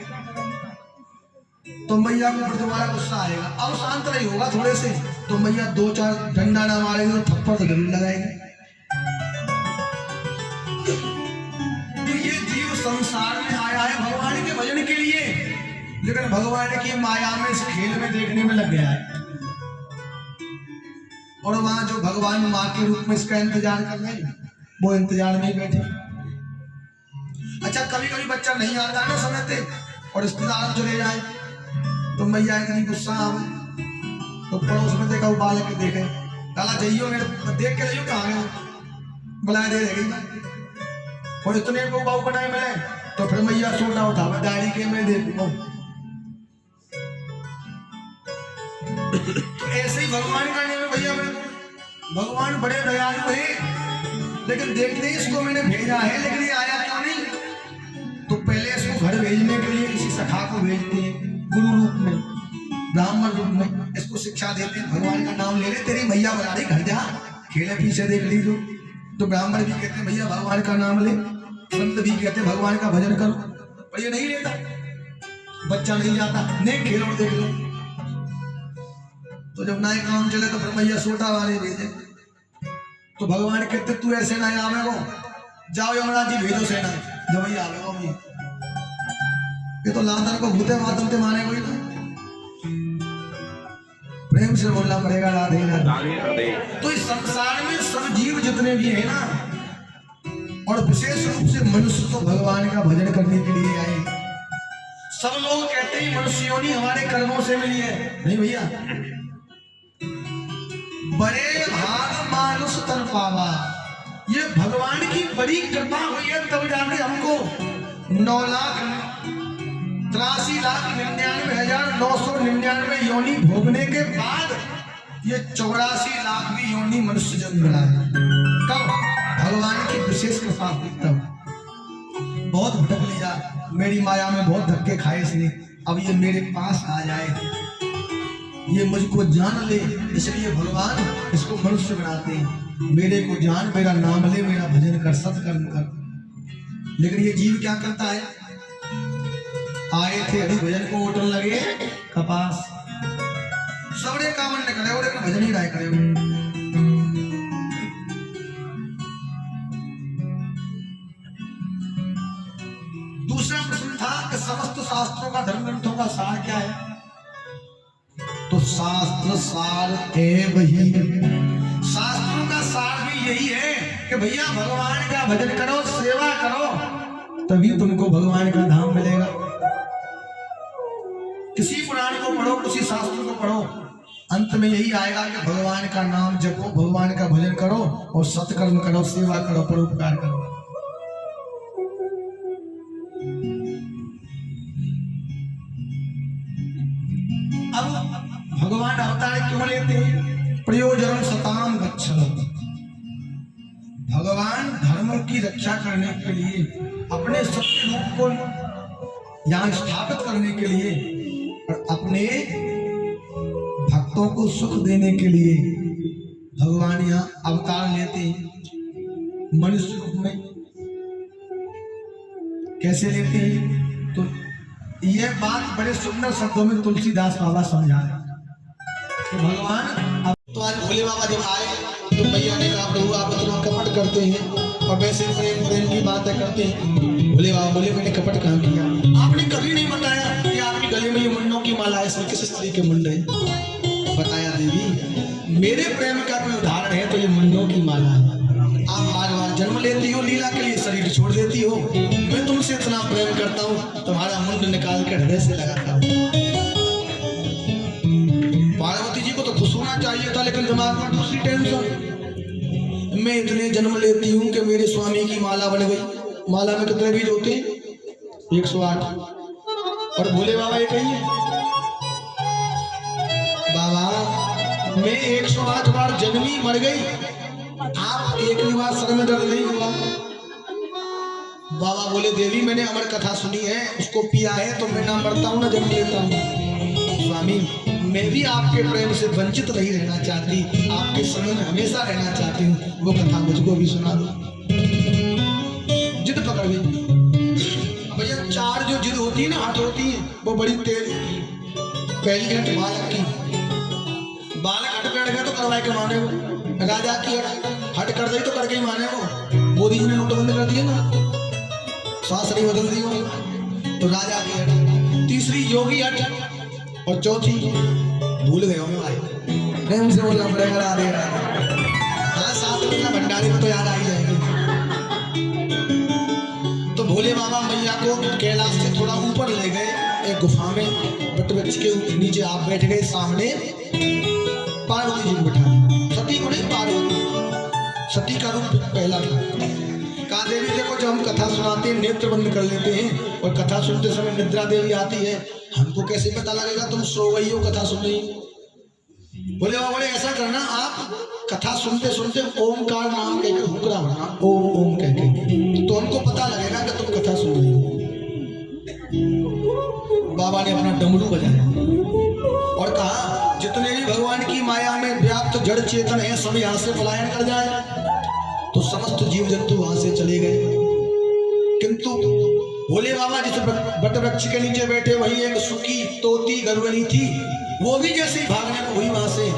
तो मैया को फिर तुम्हारा गुस्सा आएगा। अब शांत नहीं होगा थोड़े से तो मैया 2-4 डंडा ना मारेगी तो थप्पड़ तो जरूर लगाएगी। तो ये जीव संसार में आया है भगवान के भजन के लिए, लेकिन भगवान की माया में इस खेल में देखने में लग गया है। और वहां जो भगवान माँ के रूप में इसका इंतजार कर रहे हैं वो इंतजार में बैठे। अच्छा कभी कभी बच्चा नहीं आता ना समय पे और रिश्तेदार चले जाए तो मैया इतनी गुस्सा आवे तो पड़ोस में देखा वो बालक देखे, काला जाइयो मेरे देख के जाइयो कहाँ गए। बुला दे रहेगी और इतने को बाबू का टाइम मिले तो फिर मैया सोना उठा दाढ़ी के मैं देखूंगा। ऐसे ही भगवान का नियम है भैया। भगवान बड़े दयालु है, लेकिन देखते ही इसको मैंने भेजा है, लेकिन ये आया क्यों नहीं? तो पहले इसको घर भेजने के लिए किसी सखा को भेजते हैं, गुरु रूप में, ब्राह्मण रूप में, इसको शिक्षा देते हैं, भगवान का नाम ले ले, तेरी मैया बुला रही, घर जा, खेले पीछे देख लीजिए। तो ब्राह्मण भी कहते हैं भैया भगवान का नाम ले, संत भी कहते हैं भगवान का भजन करो, पर ये नहीं लेता, बच्चा नहीं जाता, नहीं खेलो देख लो। तो जब नए काम चले तो फिर मैया सोटा वाले भेजे, तो भगवान कहते तू ऐसे ना आवे को, जाओ यमराज जी भेजो सेना, जब भैया आवे को भी ये तो लादन को भूते मातम ते माने कोई ना। प्रेम से बोलना पड़ेगा राधे राधे। तो इस संसार में सब जीव जितने भी है ना, और विशेष रूप से मनुष्य तो भगवान का भजन करने के लिए आए। सब लोग कहते हैं मनुष्य योनि हमारे कर्मों से मिली है, नहीं भैया, बड़े भाग मानुष तर पावा, ये भगवान की बड़ी कृपा हुई है, तब जाके हमको 9,83,99,999 योनि भोगने के बाद ये 84 लाख भी योनि मनुष्य जन्म मिला है। कब? भगवान की विशेष कृपा हुई तब। बहुत भटक लिया, मेरी माया में बहुत धक्के खाए इसने, अब ये मेरे पास आ जाए, ये मुझको जान ले, इसलिए भगवान इसको मनुष्य बनाते हैं। मेरे को जान, मेरा नाम ले, मेरा भजन कर, सत्कर्म कर। लेकिन ये जीव क्या करता है? आए थे हरि भजन को उठन लगे कपास, सबरे काम न करे और भजन ही राय करे। दूसरा प्रश्न था कि समस्त शास्त्रों का, धर्म ग्रंथों का सार क्या है? तो शास्त्र सार है वही, शास्त्रों का सार भी यही है कि भैया भगवान का भजन करो, सेवा करो, तभी तुमको भगवान का धाम मिलेगा। किसी पुराण को पढ़ो, किसी शास्त्र को पढ़ो, अंत में यही आएगा कि भगवान का नाम जपो, भगवान का भजन करो और सत्कर्म करो, सेवा करो, परोपकार करो। अब भगवान अवतार क्यों लेते हैं? प्रयोजन सताम गच्छत, भगवान धर्म की रक्षा करने के लिए, अपने सत्य रूप को यहाँ स्थापित करने के लिए और अपने भक्तों को सुख देने के लिए भगवान यहाँ अवतार लेते हैं मनुष्य रूप में। कैसे लेते हैं? तो यह बात बड़े सुंदर शब्दों में तुलसीदास बाबा समझा रहे हैं। तो भगवान तो आज भोले बाबा जब आए तो मैया ने कहा प्रभु आप इतना कपट करते हैं और वैसे प्रेम की बातें करते हैं। भोले बाबा बोले मैंने कपट कहाँ किया? आपने कभी नहीं बताया कि आपके गले में ये मुंडों की माला है, इसमें किस स्त्री के मुंड है? बताया देवी मेरे प्रेम का कोई उदाहरण है तो ये मुंडों की माला है। आप बार बार जन्म लेती हो, लीला के लिए शरीर छोड़ देती हो, मैं तुमसे इतना प्रेम करता हूँ, तुम्हारा मुंड निकाल कर हृदय से लगाता हूँ। पार्वती जी को तो खुश होना चाहिए था, लेकिन दिमाग में दूसरी टेंशन, मैं इतने जन्म लेती हूँ कि मेरे स्वामी की माला बन गई। माला में कितने बीज होते हैं? 108। और भोले बाबा ये कहिए बाबा मैं 108 बार जन्मी मर गई, आप एक भी बार सर में दर्द नहीं हुआ? बाबा बोले देवी मैंने अमर कथा सुनी है, उसको पिया है तो मैं ना मरता हूँ ना जन्म लेता हूँ। स्वामी मैं भी आपके प्रेम से वंचित नहीं रहना चाहती, आपके समय में हमेशा रहना चाहती हूँ, वो कथा मुझको भी सुना दो। जिद पकड़ गई भैया। 4 जो जिद होती है ना, हट होती है, वो बड़ी तेज होती है। पहली हट बालक की, बालक हट बैठ गया तो करवाए के माने को, राजा की हट कर दी तो करके ही माने को। मोदी जी ने नोटबंदी कर दिया ना, श्वास नहीं बदल दी हो, तो राजा की हट। तीसरी योगी हट, और चौथी भूल गए हमें भाई, प्रेम से बोलना पड़ेगा राधे राधे। हाँ साथ में ना भंडारी में तो याद आ ही जाएगी। तो भोले बाबा मैया को कैलाश से थोड़ा ऊपर ले गए, एक गुफा में बट वृक्ष के नीचे आप बैठ गए, सामने पार्वती जी को बैठा, सती को नहीं पार्वती, सती का रूप पहला था। कहा देवी देखो जब हम कथा सुनाते हैं नेत्र बंद कर लेते हैं और कथा सुनते समय निद्रा देवी आती है, हमको कैसे पता लगेगा तुम सो गई हो कथा सुन रही हो? बोले बाबा बोले ऐसा करना, आप कथा सुनते सुनते ओमकार नाम कहकर हुकरा भरना, ओम ओम कहकर, तो हमको पता लगेगा कि तुम कथा सुन रही हो। बाबा ने अपना डमरू बजाया और कहा जितने भी भगवान की माया में व्याप्त जड़ चेतन है सब यहाँ से पलायन कर जाए। तो समस्त जीव जंतु वहां से चले गए, किंतु भोले बाबा जिस बट वृक्ष के नीचे बैठे वही एक सुखी तोती गरुड़ी थी, वो भी जैसे ही भागने को हुई वहां से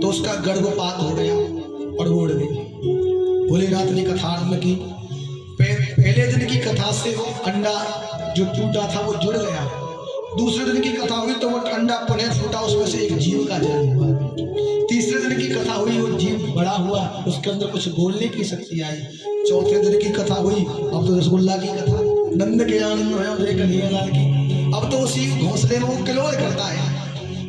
तो उसका गर्भपात हो गया और वो उड़ गई। भोलेनाथ ने कथा आरंभ की। पहले दिन की कथा से वो अंडा जो टूटा था वो जुड़ गया। दूसरे दिन की कथा हुई तो वो अंडा पुनः फूटा, उसमें से एक जीव का जन्म हुआ। तीसरे दिन की कथा हुई, वो जीव बड़ा हुआ, उसके अंदर कुछ बोलने की शक्ति आई। चौथे दिन की कथा हुई, अब तो रसगुल्ला की कथा, नंद के आनंद है कन्हैयालाल की, अब तो उसी घोंसले में वो किलोल करता है।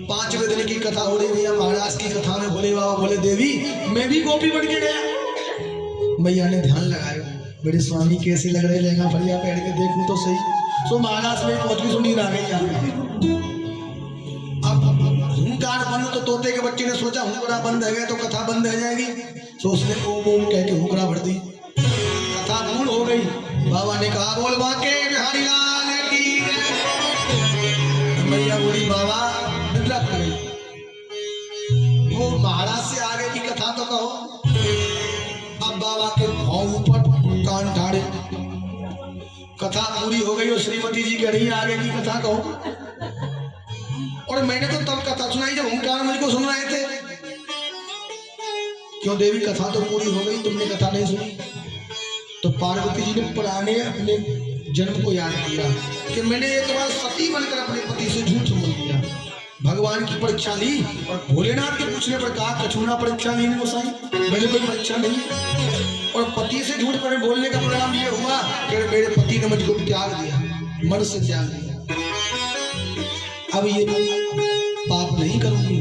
पांचवें दिन की कथा हो रही भैया महाराज की कथा में भोले बाबा बोले देवी मैं भी गोपी बन के गया। मैया ने ध्यान लगाया, मेरे स्वामी कैसे लग रहे, लहंगा फरिया पहन के देखूं तो सही। सो महाराज में पहुंच की सुनी आ गई। अब हुंकार बंद, तो तोते के बच्चे ने सोचा हुंकरा बंद है गया तो कथा बंद हो जाएगी, तो उसने ओम ओम कह के हुंकरा भर दी, कथा पूर्ण हो गई। बाबा ने कहा बोल बाके बिहारी लाल की। मैया बोली बाबा निद्रा करें, वो महाराज से आगे की कथा तो कहो। अब बाबा के भाव ऊपर कान ठाड़े, कथा पूरी हो गई और श्रीमती जी कह रही है आगे की कथा कहो। और मैंने तो तब कथा सुनाई जब हुंकार मुझको सुन रहे थे। क्यों देवी कथा तो पूरी हो गई, तुमने कथा नहीं सुनी? तो पार्वती जी ने पुराने अपने जन्म को याद किया कि मैंने एक बार सती बनकर अपने पति से झूठ बोल दिया, भगवान की परीक्षा ली और भोलेनाथ के पूछने पर कहा कछुना परीक्षा नहीं गोसाई, मैंने कोई परीक्षा नहीं। और पति से झूठ पर बोलने का परिणाम ये हुआ कि मेरे पति ने मुझको त्याग दिया, मन से त्याग दिया। अब ये पाप नहीं करूंगी।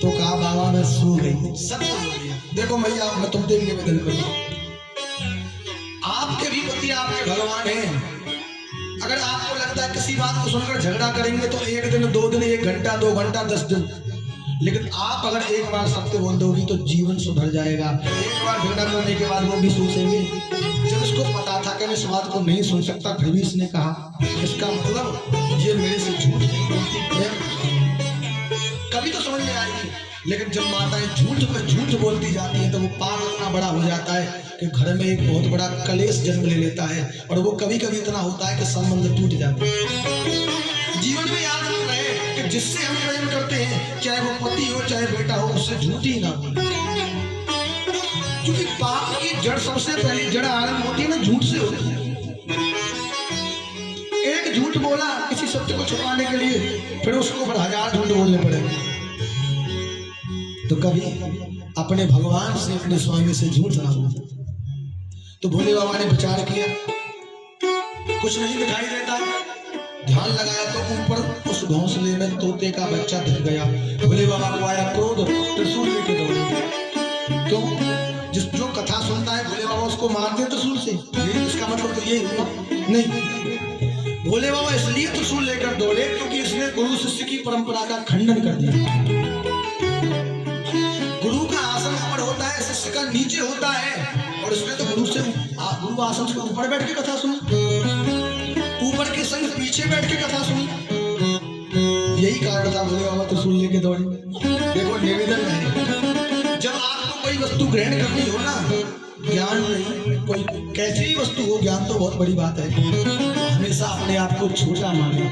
तो कहा बाबा मैं सो गई, सब बोल दिया। देखो मैया मैं तुमसे भी निवेदन करूँ, आपके भी पति आपके भगवान हैं। अगर आपको लगता है किसी बात को सुनकर झगड़ा करेंगे तो एक दिन, 2 दिन, 1 घंटा, 2 घंटा, 10 दिन, लेकिन आप अगर एक बार सत्य बोल दोगी तो जीवन सुधर जाएगा। एक बार झगड़ा करने के बाद वो भी सोचेंगे। जब इसको पता था कि मैं इस बात को नहीं सुन सकता फिर भी इसने कहा, इसका मतलब ये मेरे से झूठ नहीं बोलती है। कभी तो समझ में आएगी, लेकिन जब माताएं झूठ पे झूठ बोलती जाती है तो वो पाप इतना बड़ा हो जाता है कि घर में एक बहुत बड़ा कलेश जन्म ले लेता है। और वो कभी कभी इतना होता है कि संबंध टूट जाता है। जीवन में याद रहे कि जिससे हम प्रेम करते हैं, चाहे वो पति हो चाहे बेटा हो, उससे झूठ ही ना बोले, क्योंकि पाप की जड़ सबसे पहली जड़ आरंभ होती है ना झूठ से होती है। एक झूठ बोला किसी सत्य को छुपाने के लिए, फिर उसको फिर 1000 झूठ बोलने पड़ेंगे। तो कभी अपने भगवान से, अपने स्वामी से झूठ ना बोले। तो भोले बाबा ने विचार किया, कुछ नहीं दिखाई देता, ध्यान लगाया तो ऊपर उस घोंसले में तोते का बच्चा दिख गया। भोले बाबा को आया क्रोध, त्रिशूल लेके दौड़े। क्यों? जो कथा सुनता है भोले बाबा उसको मार दे त्रिशूल से, इसका मतलब तो यही हुआ नहीं। भोले बाबा इसलिए त्रिशूल लेकर दौड़े क्योंकि इसने गुरु शिष्य की परंपरा का खंडन कर दिया। गुरु का आसन ऊपर होता है, शिष्य का नीचे होता है, और इसमें तो गुरु आसन से ऊपर बैठ के कथा सुनी, ऊपर के संग पीछे बैठ के कथा सुनी। यही कारण था भोले बाबा त्रिशूल लेके दौड़े। देखो निवेदन है, जब आपको कोई वस्तु ग्रहण करनी हो ना, ज्ञान नहीं, कोई कैसी भी वस्तु हो, ज्ञान तो बहुत बड़ी बात है, हमेशा अपने आप को छोटा माने,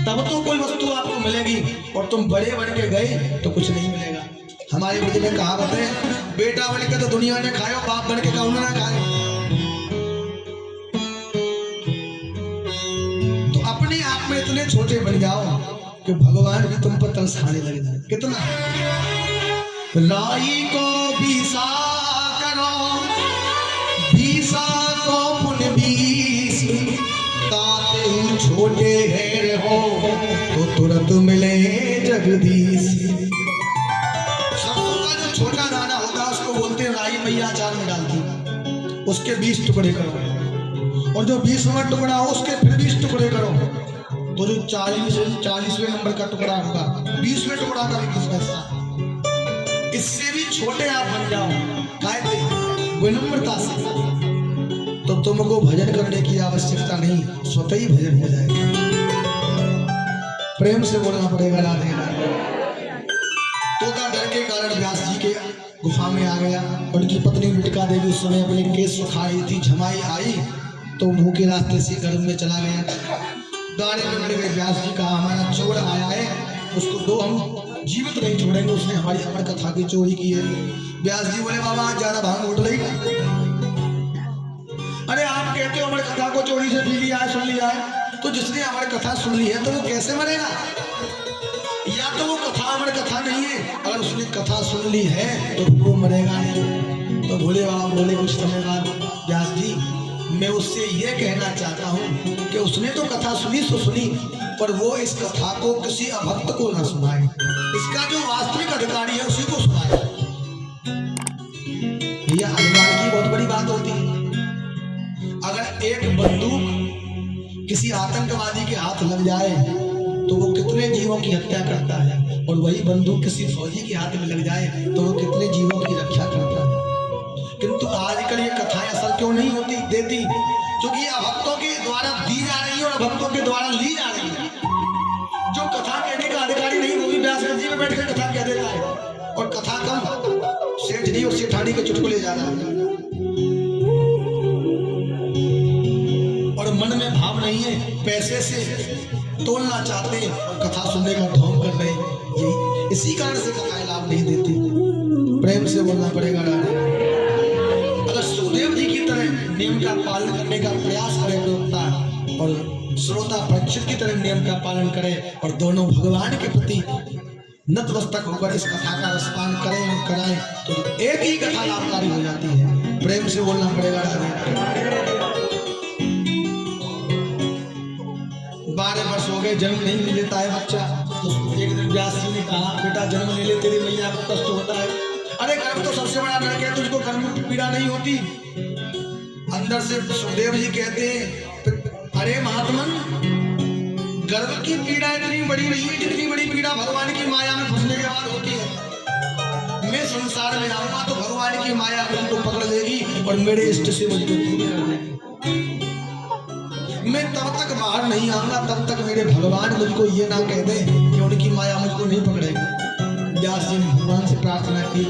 तब तो कोई वस्तु आपको मिलेगी। और तुम बड़े बन के गए तो कुछ नहीं मिलेगा। हमारे बुद्ध में कहावत है, बेटा बन के तो दुनिया ने खायो, बाप बन के कौन ना खाए। तो अपने आप में इतने छोटे बन जाओ कि भगवान भी तुम पर तरस खाने लग जाए। कितना राई को बीसा करो, बीसा को पुन बीस, ताते छोटे है हो तो तुरंत मिले जगदीश। छोटा दाना होता है उसको बोलते हैं राई मैया अचार में डालती। उसके 20 टुकड़े करो, और जो 20वां टुकड़ा हो उसके फिर 20 टुकड़े करो, तो जो 40वें नंबर का टुकड़ा होगा 20वें टुकड़ा का भी 20 पैसा। इससे भी छोटे आप बन जाओ कायदे विनम्रता से, तो तुमको भजन करने की आवश्यकता नहीं, स्वतः ही भजन हो जाएगा। प्रेम से बोलना पड़ेगा राधे राधे। तोता डर के कारण व्यास जी के गुफा में आ गया। उनकी पत्नी मिटका देवी उस समय अपने केस सुखा रही थी। झमाई आई तो मुंह के रास्ते से गर्भ में चला गया। गाने में मिल गए व्यास जी का हमारा चोर आया है, उसको दो, हम जीवित नहीं छोड़ेंगे, उसने हमारी अमर कथा की चोरी की है। व्यास जी बोले बाबा आज ज्यादा भांग उठ रही। अरे आप कहते हो अमर कथा को चोरी से पी लिया है, सुन लिया है, तो जिसने अमर कथा सुन ली है तो वो कैसे मरेगा? या तो वो कथा अमर कथा नहीं है, अगर उसने कथा सुन ली है तो वो मरेगा नहीं। तो भोले बाबा बोले कुछ समय बाद, व्यास जी मैं उससे ये कहना चाहता हूँ कि उसने तो कथा सुनी सो सुनी, पर वो इस कथा को किसी अभक्त को ना सुनाए, इसका जो वास्तविक अधिकारी है उसी को सुनाए। यह अधिकार की बहुत बड़ी बात होती है। अगर एक बंदूक किसी आतंकवादी के हाथ लग जाए तो वो कितने जीवों की हत्या करता है, और वही बंदूक किसी फौजी के हाथ में लग जाए तो वो कितने जीवों की रक्षा करता है। किंतु आजकल ये कथाएं असर क्यों नहीं होती देती? क्योंकि अभक्तों के द्वारा दी जा रही है और अभक्तों के द्वारा ली जा रही है। जो कथा कहने का अधिकारी नहीं वो भी व्यासगंज में बैठ कर कथा कह देता है, और कथा कम सेठ जी और सेठानी के चुटकुले ज्यादा, और मन में भाव नहीं है, पैसे से तोलना चाहते हैं और कथा सुनने का ढोंग कर रहे हैं। यही इसी कारण से कथाएं लाभ नहीं देती। प्रेम से बोलना पड़ेगा राधे। अगर सुखदेव जी की तरह नियम का पालन करने का प्रयास करे वक्ता, और श्रोता परीक्षित की तरह नियम का पालन करे, और दोनों भगवान के प्रति नतमस्तक होकर इस कथा का रसपान करें और कराएं, तो एक ही कथा लाभकारी हो जाती है। प्रेम से बोलना पड़ेगा राधे। 12 वर्ष हो गए, जन्म नहीं लेता है बच्चा, तो एक दिन व्यास जी ने कहा बेटा जन्म ले ले, तेरी मैया को कष्ट होता है। अरे गर्भ तो सबसे बड़ा नरक है, तुझको गर्भ में पीड़ा नहीं होती? अंदर से सुखदेव जी कहते हैं अरे महात्मन, गर्भ की पीड़ा इतनी बड़ी नहीं है जितनी बड़ी पीड़ा भगवान की माया में फंसने के बाद होती है। मैं संसार में आऊंगा तो भगवान की माया मुझको पकड़ लेगी और मेरे इष्ट से मुझको दूर कर देगी। मैं तब तक बाहर नहीं आऊंगा तब तक मेरे भगवान मुझको ये ना कह दे कि उनकी माया मुझको नहीं पकड़ेगी। व्यास जी ने भगवान से प्रार्थना की,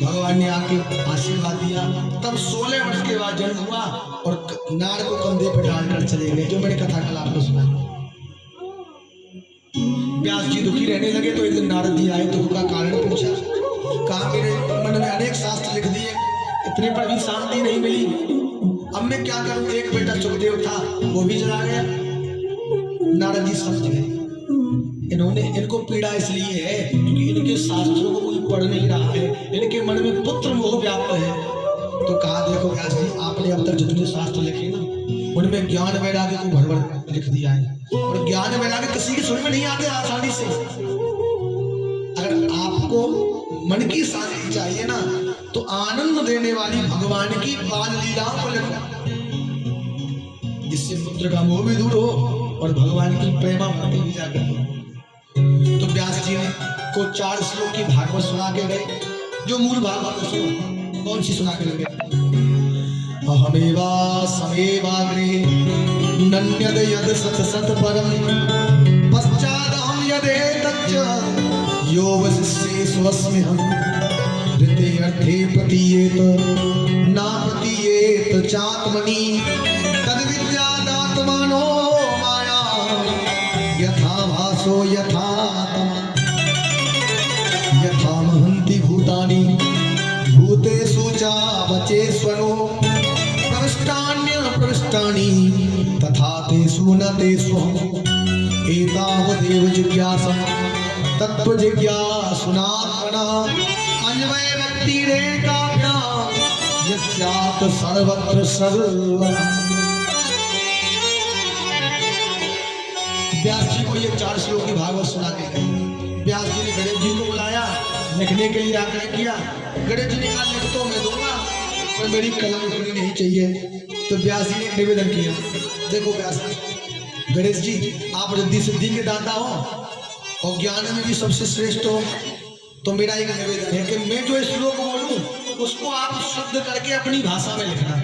भगवान ने आके आशीर्वाद दिया। तब 16 वर्ष के बाद जन्म हुआ और नार को कंधे पर डालकर चले गए, जो मैंने कथा कल आपको सुना। व्यास जी दुखी रहने लगे तो एक दिन नारद जी आए, दुख का कारण पूछा। कहा मेरे मन में अनेक शास्त्र लिख दिए, इतने पर भी शांति नहीं मिली, अब मैं क्या करूं? एक बेटा सुखदेव था वो भी चला गया। नारद जी समझ गए इनको पीड़ा इसलिए है क्योंकि इनके शास्त्रों को कोई पढ़ नहीं रहा है, इनके मन में पुत्र मोह व्याप्त है। तो कहा देखो व्यास जी आपने अब तक जितने शास्त्र लिखे ना उनमें ज्ञान वैराग्य को भर भर लिख दिया है, और ज्ञान वैराग्य किसी की सुन में नहीं आते आसानी से। अगर आपको मन की शांति चाहिए ना तो आनंद देने वाली भगवान की बाल लीलाओं को लिखो, जिससे पुत्र का मोह भी दूर हो और भगवान की प्रेमा भक्ति भी जागृत हो। तो व्यास जी ने को 4 श्लोक की भागवत सुना के गए, जो मूल भागवत सुनो। कौन सी सुना के गए? अहमेवा समेवाग्रे नन्यद यद सत सत परम पश्चादहम यदेतच्च यो वसिष्ये स्वस्मि हम ऋते अर्थे प्रतीयेत ना प्रतीयेत चात्मनि तद विद्यादात्मनो माया यथा भासो यथा तमा यथा महन्ति भूतानि भूतेषु च वचेष्वनो प्रविष्टान्य प्रविष्टानि तथा तेषु न तेषु एतावदेव जिज्ञासा तत्व जिज्ञासुनात्मना अन्वय व्यक्ति रेखाभ्याम यस्यात् सर्वत्र सर्वदा। व्यास जी को ये 4 श्लोक की भागवत सुना के गए। व्यास जी ने गणेश जी को बुलाया, लिखने के लिए आग्रह किया। गणेश जी ने कहा लिख तो मैं दूंगा, पर मेरी कलम रुकनी नहीं चाहिए। तो व्यास जी ने एक निवेदन किया। देखो व्यास गणेश जी, आप रिद्धि सिद्धि के दाता हो और ज्ञान में भी सबसे श्रेष्ठ हो, तो मेरा एक निवेदन है कि मैं जो श्लोक बोलूं उसको आप शुद्ध करके अपनी भाषा में लिखना।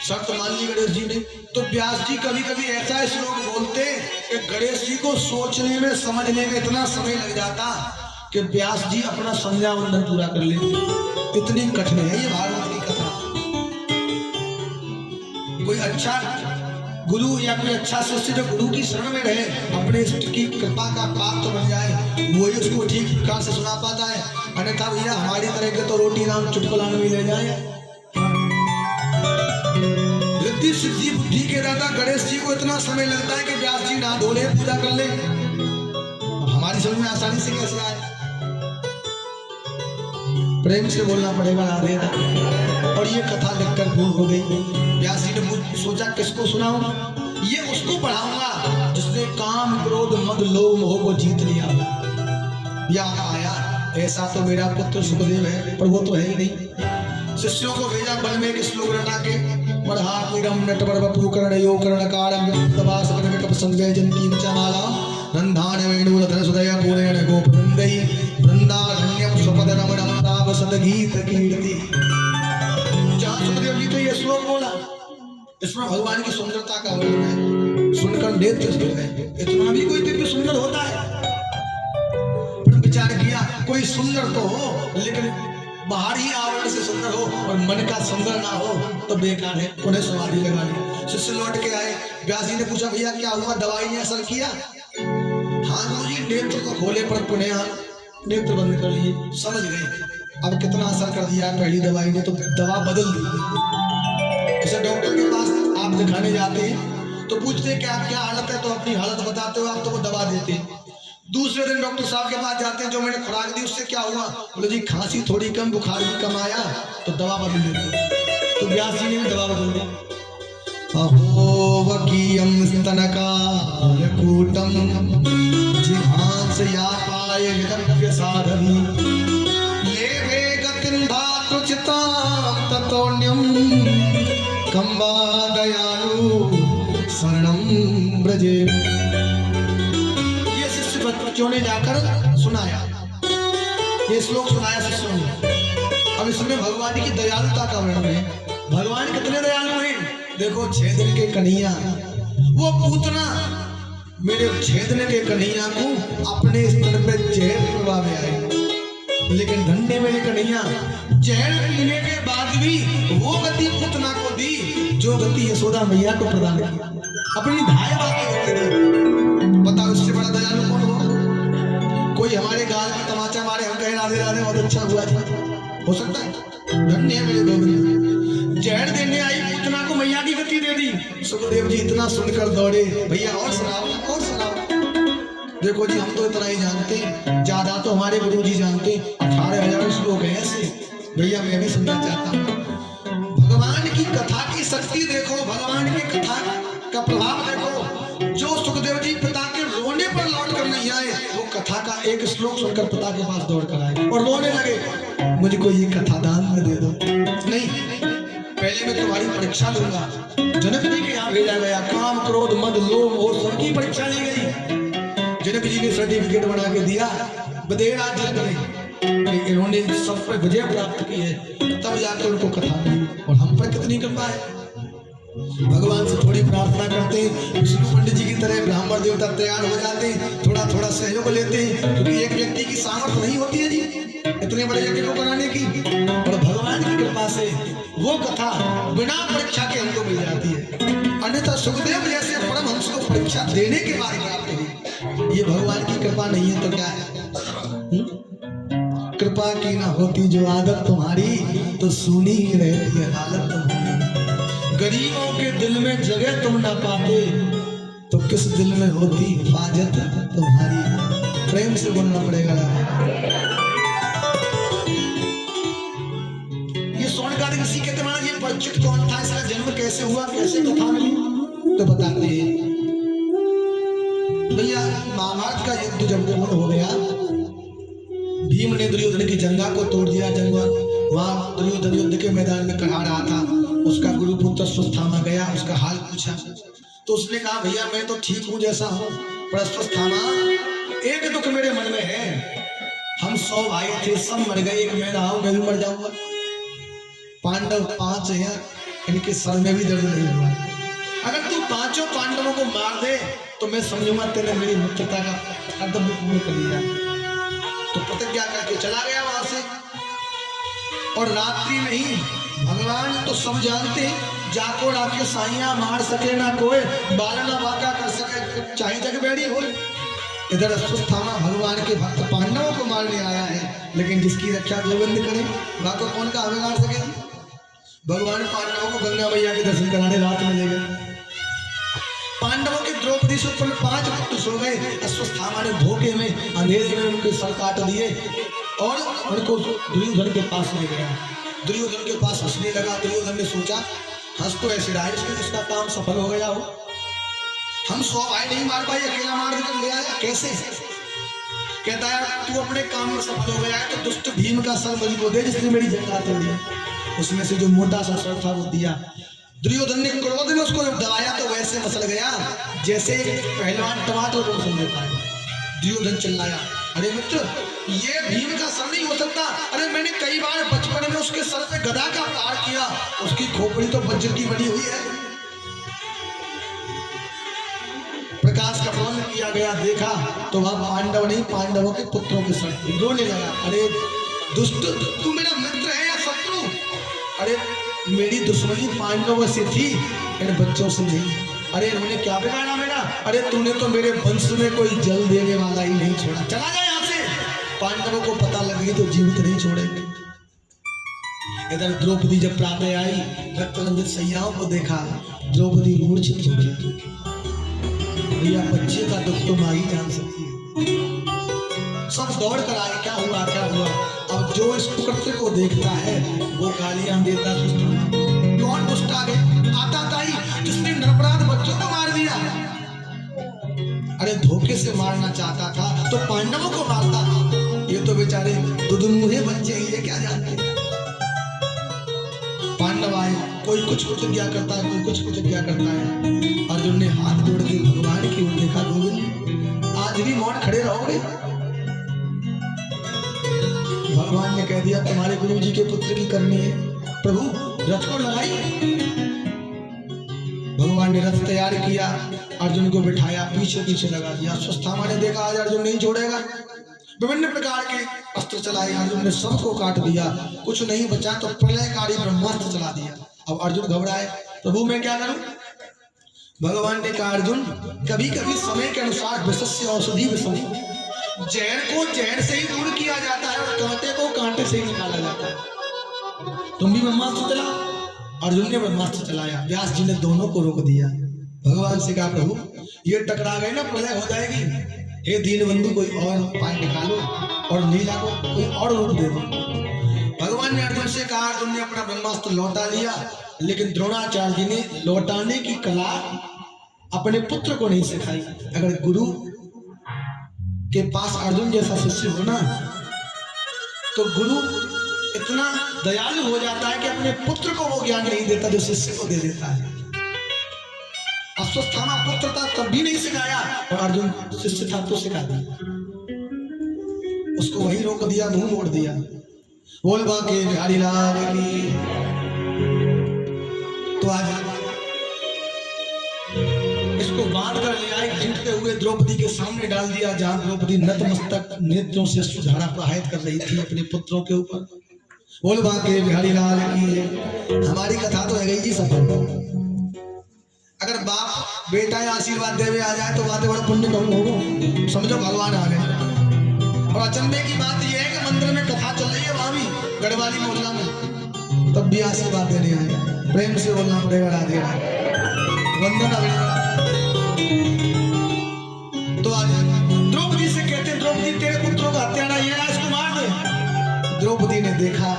शर्त मान ली गणेश जी ने। तो व्यास जी कभी कभी ऐसा श्लोक बोलते कि गणेश जी को सोचने में समझने में इतना समय लग जाता कि व्यास जी अपना संध्या वंदन पूरा कर लेते। इतनी कठिन है ये भागवत की कथा। कोई अच्छा गुरु या कोई अच्छा शिष्य जो गुरु की शरण में रहे, अपने इष्ट की कृपा का पात्र बन जाए, वही उसको ठीक प्रकार से सुना पाता है। अन्यथा भैया हमारी तरह के तो रोटी नाम चुटकुला में ले जाए। रिद्धि सिद्धि बुद्धि के दाता गणेश जी को इतना समय लगता है कि व्यास जी ना धो ले, पूजा कर ले। हमारी समझ में आसानी से कैसे आए? प्रेम से बोलना पड़ेगा राधे राधे। और ये कथा लिखकर भूल हो गई। व्यास जी ने सोचा किसको सुनाऊं? ये उसको पढ़ाऊंगा जिसने काम क्रोध मद लोभ मोह को जीत लिया। याद आया ऐसा तो मेरा पुत्र सुखदेव है, पर वो तो है ही नहीं। शिष्यों को भेजा बल में एक श्लोक रटा के, मरहापुरम नटवर वपु कर्णयो कर्णकारं तवास कटक संजय जंती चमाला नंदान वेणुरधर सुदय पूरेण गोपवृंदई वृंदारण्यम स्वपद रमणम ताप सदगीत कीर्ति। जहाँ सुखदेव जी ने ये श्लोक बोला, इसमें भगवान की सुंदरता का वर्णन है। सुनकर नेत्र जुड़ गए। इतना भी कोई दिव्य सुंदर होता है? पर विचार किया कोई सुंदर तो हो, लेकिन बाहरी आवरण से सुंदर हो और मन का सुंदर ना हो तो बेकार है। उन्हें समाधि लगा ली। शिष्य लौट के आए। व्यास जी ने पूछा भैया क्या हुआ, दवाई ने असर किया? हाँ गुरुजी, नेत्र को खोले पर पुनः नेत्र बंद कर लिए। समझ गए अब कितना असर कर दिया पहली दवाई ने, तो दवा बदल दी। जैसे डॉक्टर के पास आप दिखाने जाते हैं तो पूछते क्या क्या हालत है, तो अपनी हालत बताते हो आप, तो वो दवा देते। दूसरे दिन डॉक्टर साहब के पास जाते हैं, जो मैंने खुराक दी उससे क्या हुआ? बोले जी खांसी थोड़ी कम, बुखार भी कम आया, तो दवा बदल देते। तो व्यास जी ने भी दवा बदल दी। अहो वकीयम स्तनकालकूटम जिहांस यापाय विदप्य साधवी लेवे गतिं धातुचिता ततोन्यम कंवा दयालु शरणं ब्रजे। ये शिष्य बच्चों ने जाकर सुनाया, ये श्लोक सुनाया शिष्यों ने। अब इसमें भगवान की दयालुता का वर्णन है। भगवान कितने दयालु हैं। देखो 6 दिन के कन्हैया, वो पूतना मेरे 6 दिन के कन्हैया को अपने स्तर पे जहर पिलवावे आए, लेकिन धन्य मेरे कन्हैया जहर पीने के बाद भी वो गति पूतना को दी जो गति यशोदा मैया को प्रदान की। अपनी धाय बातें दी। बताओ इससे बड़ा दयालु कौन होगा? कोई हमारे गाल में तमाचा मारे, हम कहें राधे राधे बहुत अच्छा हुआ जी, हो सकता है? धन्य मेरे गोविंद, जहर देने आई पूतना को मैया की गति दे दी। सुखदेव जी इतना सुनकर दौड़े, भैया और सुनाओ और सुनाओ। देखो जी हम तो इतना ही जानते, ज्यादा तो हमारे गुरु जी जानते। 18,000 श्लोक है ऐसे। भैया मैं भी सुनना चाहता हूँ। भगवान की कथा की शक्ति देखो, भगवान की कथा का प्रभाव देखो। जो सुखदेव जी पिता के रोने पर लौट कर नहीं आए, वो कथा का एक श्लोक सुनकर पिता के पास दौड़ कर आए और रोने लगे, मुझको ये कथा दान में दे दो। नहीं, पहले मैं तुम्हारी परीक्षा लूंगा। जनक जी के यहाँ भेजा गया। काम क्रोध मद लोभ और सबकी परीक्षा ली गई। जनक जी ने सर्टिफिकेट बना के दिया, बदेड़ राज्य करें, इन्होंने सब पर विजय प्राप्त की है। तब जाकर उनको कथा मिली। और हम पर कितनी कृपा है। भगवान से थोड़ी प्रार्थना करते हैं, विष्णु पंडित जी की तरह ब्राह्मण देवता तैयार हो जाते हैं, थोड़ा थोड़ा सहयोग लेते हैं, क्योंकि एक व्यक्ति की सामर्थ्य नहीं होती है जी इतने बड़े यज्ञ को बनाने की। और भगवान की कृपा से वो कथा बिना परीक्षा के हमको मिल जाती है। अन्यथा सुखदेव जैसे परमहंस को परीक्षा देने के बाद प्राप्त हुई। ये भगवान की कृपा नहीं है तो क्या है? कृपा की ना होती जो आदत तुम्हारी, तो सुनी ही रहती है हालत तुम्हारी। गरीबों के दिल में जगह तुम ना पाते, तो किस दिल में होती हिफाजत तुम्हारी। प्रेम से बोलना पड़ेगा। ये सोनकादि ऋषि कहते महाराज ये परिचित कौन था, इसका जन्म कैसे हुआ, कैसे कथा मिली, तो बताते हैं। भैया महाभारत का युद्ध जब पूर्ण हो गया, भीम ने दुर्योधन की जंगा को तोड़ दिया। जंगा वहां दुर्योधन युद्ध के मैदान में करा रहा था। उसका गुरुपुत्र अश्वत्थामा गया, उसका हाल पूछा तो उसने कहा भैया मैं तो ठीक हूँ जैसा हूँ, पर अश्वत्थामा एक दुख मेरे मन में है। हम 100 भाई थे, सब मर गए, एक मैं रहा हूं, मैं भी मर जाऊंगा। पांडव 5 हैं, इनके सर में भी दर्द नहीं हुआ। अगर तू 5 पांडवों को मार दे तो मैं समझूंगा तेने मेरी मित्रता का कर्तव्य पूर्ण कर लिया। तो प्रतिज्ञा करके चला गया वहां से। और रात्रि नहीं, भगवान तो सब जानते, जाको राके साइया मार सके ना कोई, बालना वाका कर सके चाहे जग बैठी हो। इधर अश्वत्थामा भगवान के भक्त पांडवों को मारने आया है, लेकिन जिसकी रक्षा गोविंद करे वह को कौन का बिगाड़ सके। भगवान पांडवों को गंगा मैया के दर्शन कराने रात में ले गए। पांडवों के द्रौपदी से ऊपर 5 पुत्र सो गए। अश्वत्थामा ने धोखे में अंधेरे में उनके सर काट दिए और उनको दुर्योधन के पास ले गया। दुर्योधन के पास हंसने लगा। दुर्योधन ने सोचा हंस तो ऐसे रहा है इसका काम सफल हो गया हो। हम 100 भाई नहीं मार पाए, अकेला मार देकर ले आया कैसे। कहता है तू अपने काम में सफल हो गया है तो दुष्ट भीम का सर मुझे को दे जिसने मेरी जंगा तोड़ी। उसमें से जो मोटा सा सर था वो दिया। दुर्योधन ने क्रोध में उसको दबाया तो वैसे मसल गया जैसे पहलवान टमाटर को मसल देता है। दुर्योधन चिल्लाया अरे मित्र ये भीम का सर नहीं हो सकता। अरे मैंने कई बार बचपन में उसके सर पे गदा का प्रहार किया, उसकी खोपड़ी तो वज्र की बनी हुई है। प्रकाश का प्रबंध किया गया, देखा तो वह पांडव नहीं पांडवों के पुत्रों के सर रोने लगा। अरे दुष्ट तू मेरा मित्र है या शत्रु। अरे मेरी दुश्मनी पांडवों से थी, इन बच्चों से नहीं। अरे इन्होंने क्या बिगाड़ा मेरा। अरे तूने तो मेरे वंश में कोई जल देने वाला ही नहीं छोड़ा, चला जा यहाँ से। पांडवों को पता लग गई तो जीवित नहीं छोड़ेंगे। इधर द्रौपदी जब प्रातः आई, रक्तरंजित सैयाओं को देखा, द्रौपदी मूर्छित हो गई। भैया बच्चे का दुख तो माँ ही जान सकती है। सब दौड़ कर आए क्या हुआ क्या हुआ। अब जो इस कुकृत्य को देखता है वो गालियां देता कौन दुष्ट आ गए आता ताई जिसने निरपराध बच्चों को मार दिया। अरे धोखे से मारना चाहता था तो पांडवों को मारता। ये तो बेचारे दुधमुहे बच्चे हैं, ये क्या जानते। पांडव आए, कोई कुछ प्रतिज्ञा करता है, कोई कुछ प्रतिज्ञा करता है। अर्जुन ने हाथ जोड़ के भगवान की ओर देखा, गोविंद आज भी मौन खड़े रहोगे। भगवान ने कह दिया तुम्हारे गुरु जी के पुत्र की करनी है। प्रभु रथ को लगाई। भगवान ने रथ तैयार किया, अर्जुन को बिठाया, पीछे पीछे लगा दिया। अश्वत्थामा ने देखा आज अर्जुन नहीं छोड़ेगा, विभिन्न प्रकार के अस्त्र चलाए। अर्जुन ने सबको काट दिया, कुछ नहीं बचा तो प्रलयकारी ब्रह्मास्त्र चला दिया। अब अर्जुन घबराए, प्रभु मैं क्या करूं। भगवान ने कहा अर्जुन कभी कभी समय के अनुसार विषस्य औषधि विषम, जहर को जहर से ही दूर किया जाता है और कांटे को कांटे से ही निकाला जाता है। तुम भी ब्रह्मास्त्र चलाओ। अर्जुन ने ब्रह्मास्त्र चलाया, व्यास जी ने दोनों को रोक दिया। भगवान से कहा प्रभु ये टकरा गए ना प्रलय हो जाएगी। हे दीनबंधु कोई और उपाय निकालो और लीला को कोई और रूप दे दो। भगवान ने अर्जुन से कहा, अर्जुन ने अपना ब्रह्मास्त्र लौटा लिया, लेकिन द्रोणाचार्य जी ने लौटाने की कला अपने पुत्र को नहीं सिखाई। अगर गुरु के पास अर्जुन जैसा शिष्य हो ना तो गुरु इतना दयालु हो जाता है कि अपने पुत्र को वो ज्ञान नहीं देता जो शिष्य को दे देता है। अश्वत्थामा पुत्र था तब भी नहीं सिखाया और अर्जुन शिष्य था तो सिखा दिया। उसको वही रोक दिया, मुंह मोड़ दिया। बोल बाके बिहारी लाल की। तो आज इसको बांध कर ले आए, घिंटते हुए द्रौपदी के सामने डाल दिया, जहां द्रौपदी नतमस्तक नेत्रों से सुधारा प्रवाहित कर रही थी अपने पुत्रों के ऊपर। बोल बाके बिहारी लाल की। हमारी कथा तो है गई जी सफल। अगर बाप बेटा या आशीर्वाद देवे आ जाए तो बातें बड़ा पुण्य कम होगा, समझो भगवान आ गए। और अचंभे की बात यह है कि मंदिर में कथा चल रही है वहां भी गढ़वाली मोहल्ला में, तब भी आशीर्वाद देने आए। प्रेम से बोलना पड़ेगा राधे राधे, वंदना पड़ेगा। तो आज द्रौपदी से कहते द्रौपदी तेरे पुत्रों का हत्यारा ये राजकुमार ने। द्रौपदी ने देखा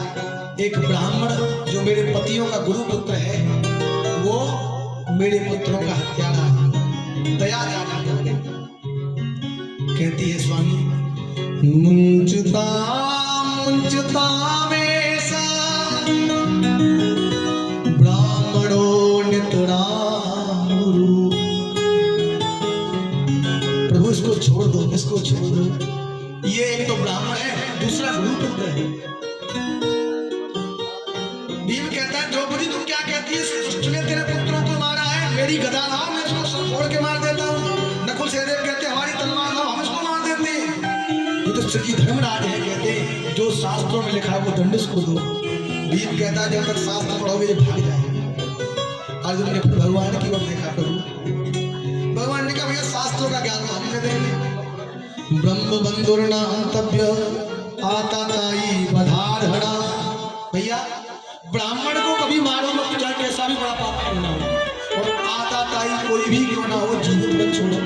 एक ब्राह्मण जो मेरे पतियों का गुरु पुत्र है वो मेरे पुत्रों का हत्यारा है। दया जाना कहती है स्वामी मुंचता मुंचतामेश ब्राह्मणो नितरामुरु। प्रभु इसको छोड़ दो, इसको छोड़ दो। ये एक तो ब्राह्मण है, दूसरा गुरुपुत्र है। भीम कहता है द्रौपदी तुम क्या कहती है? दुष्ट ने तेरे पुत्रों को मारा है, मेरी गदा लाओ, मैं इसको सब फोड़ के मार देता हूँ। नकुल सहदेव कहते हमारी तलवार लाओ, हम इसको मार देते हैं। ये तो श्री धर्मराज है, कहते जो शास्त्रों में लिखा है वो दंड इसको दो। भीम कहता है जब तक शास्त्र पढ़ोगे ये भाग जाएगा। अर्जुन ने भगवान की ओर देखा, प्रभु भगवान ने कहा भैया शास्त्रों का ज्ञान हम दे देंगे। ब्रह्म बंधुर्ना अंतव्य आता ताई बधारहरा। भैया ब्राह्मण को कभी मारो मत, चाहे कैसा भी बड़ा पाप क्यों ना हो, और आता ताई कोई भी क्यों ना हो, जीवित मत छोड़ो।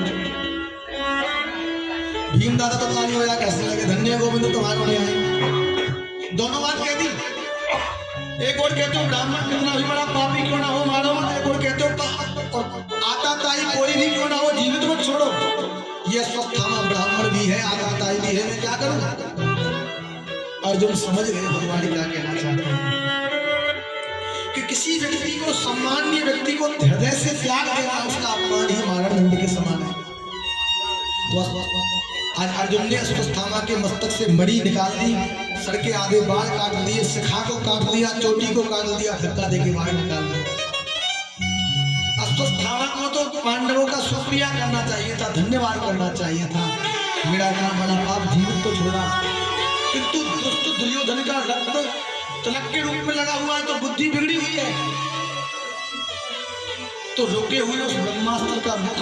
भीम दादा तो ताली हो जा, कैसे लगे? धन्य गोविंद तुम्हारे न्याय। दोनों बात कह दी। एक और कहते हो ब्राह्मण कितना भी बड़ा पापी क्यों ना हो मारो मत, एक और कहते हो आता ताई कोई भी क्यों ना हो जीवित मत छोड़ो। ये स्वस्थामा ब्राह्मण भी है, आता ताई भी है, मैं क्या करूं? अर्जुन समझ गए भगवान क्या कहना चाहते हैं कि किसी व्यक्ति को, सम्मानीय व्यक्ति को हृदय से त्याग देना उसका अपमान ही मारण दंड के समान है। तो आज अर्जुन ने अश्वत्थामा के मस्तक से मणि निकाल दी, सर के आधे बाल काट दिए, शिखा को काट दिया, चोटी को काट दिया, धक्का देके बाहर निकाल दिया। अश्वत्थामा को तो पांडवों का शुक्रिया करना चाहिए था, धन्यवाद करना चाहिए था। मेरा काम बड़ा पाप जीवित तो छोड़ा, किंतु दुष्ट दुर्योधन का रक्त तिलक के रूप में लगा हुआ है तो बुद्धि बिगड़ी हुई है। तो रुके हुए उस ब्रह्मास्त्र का मुख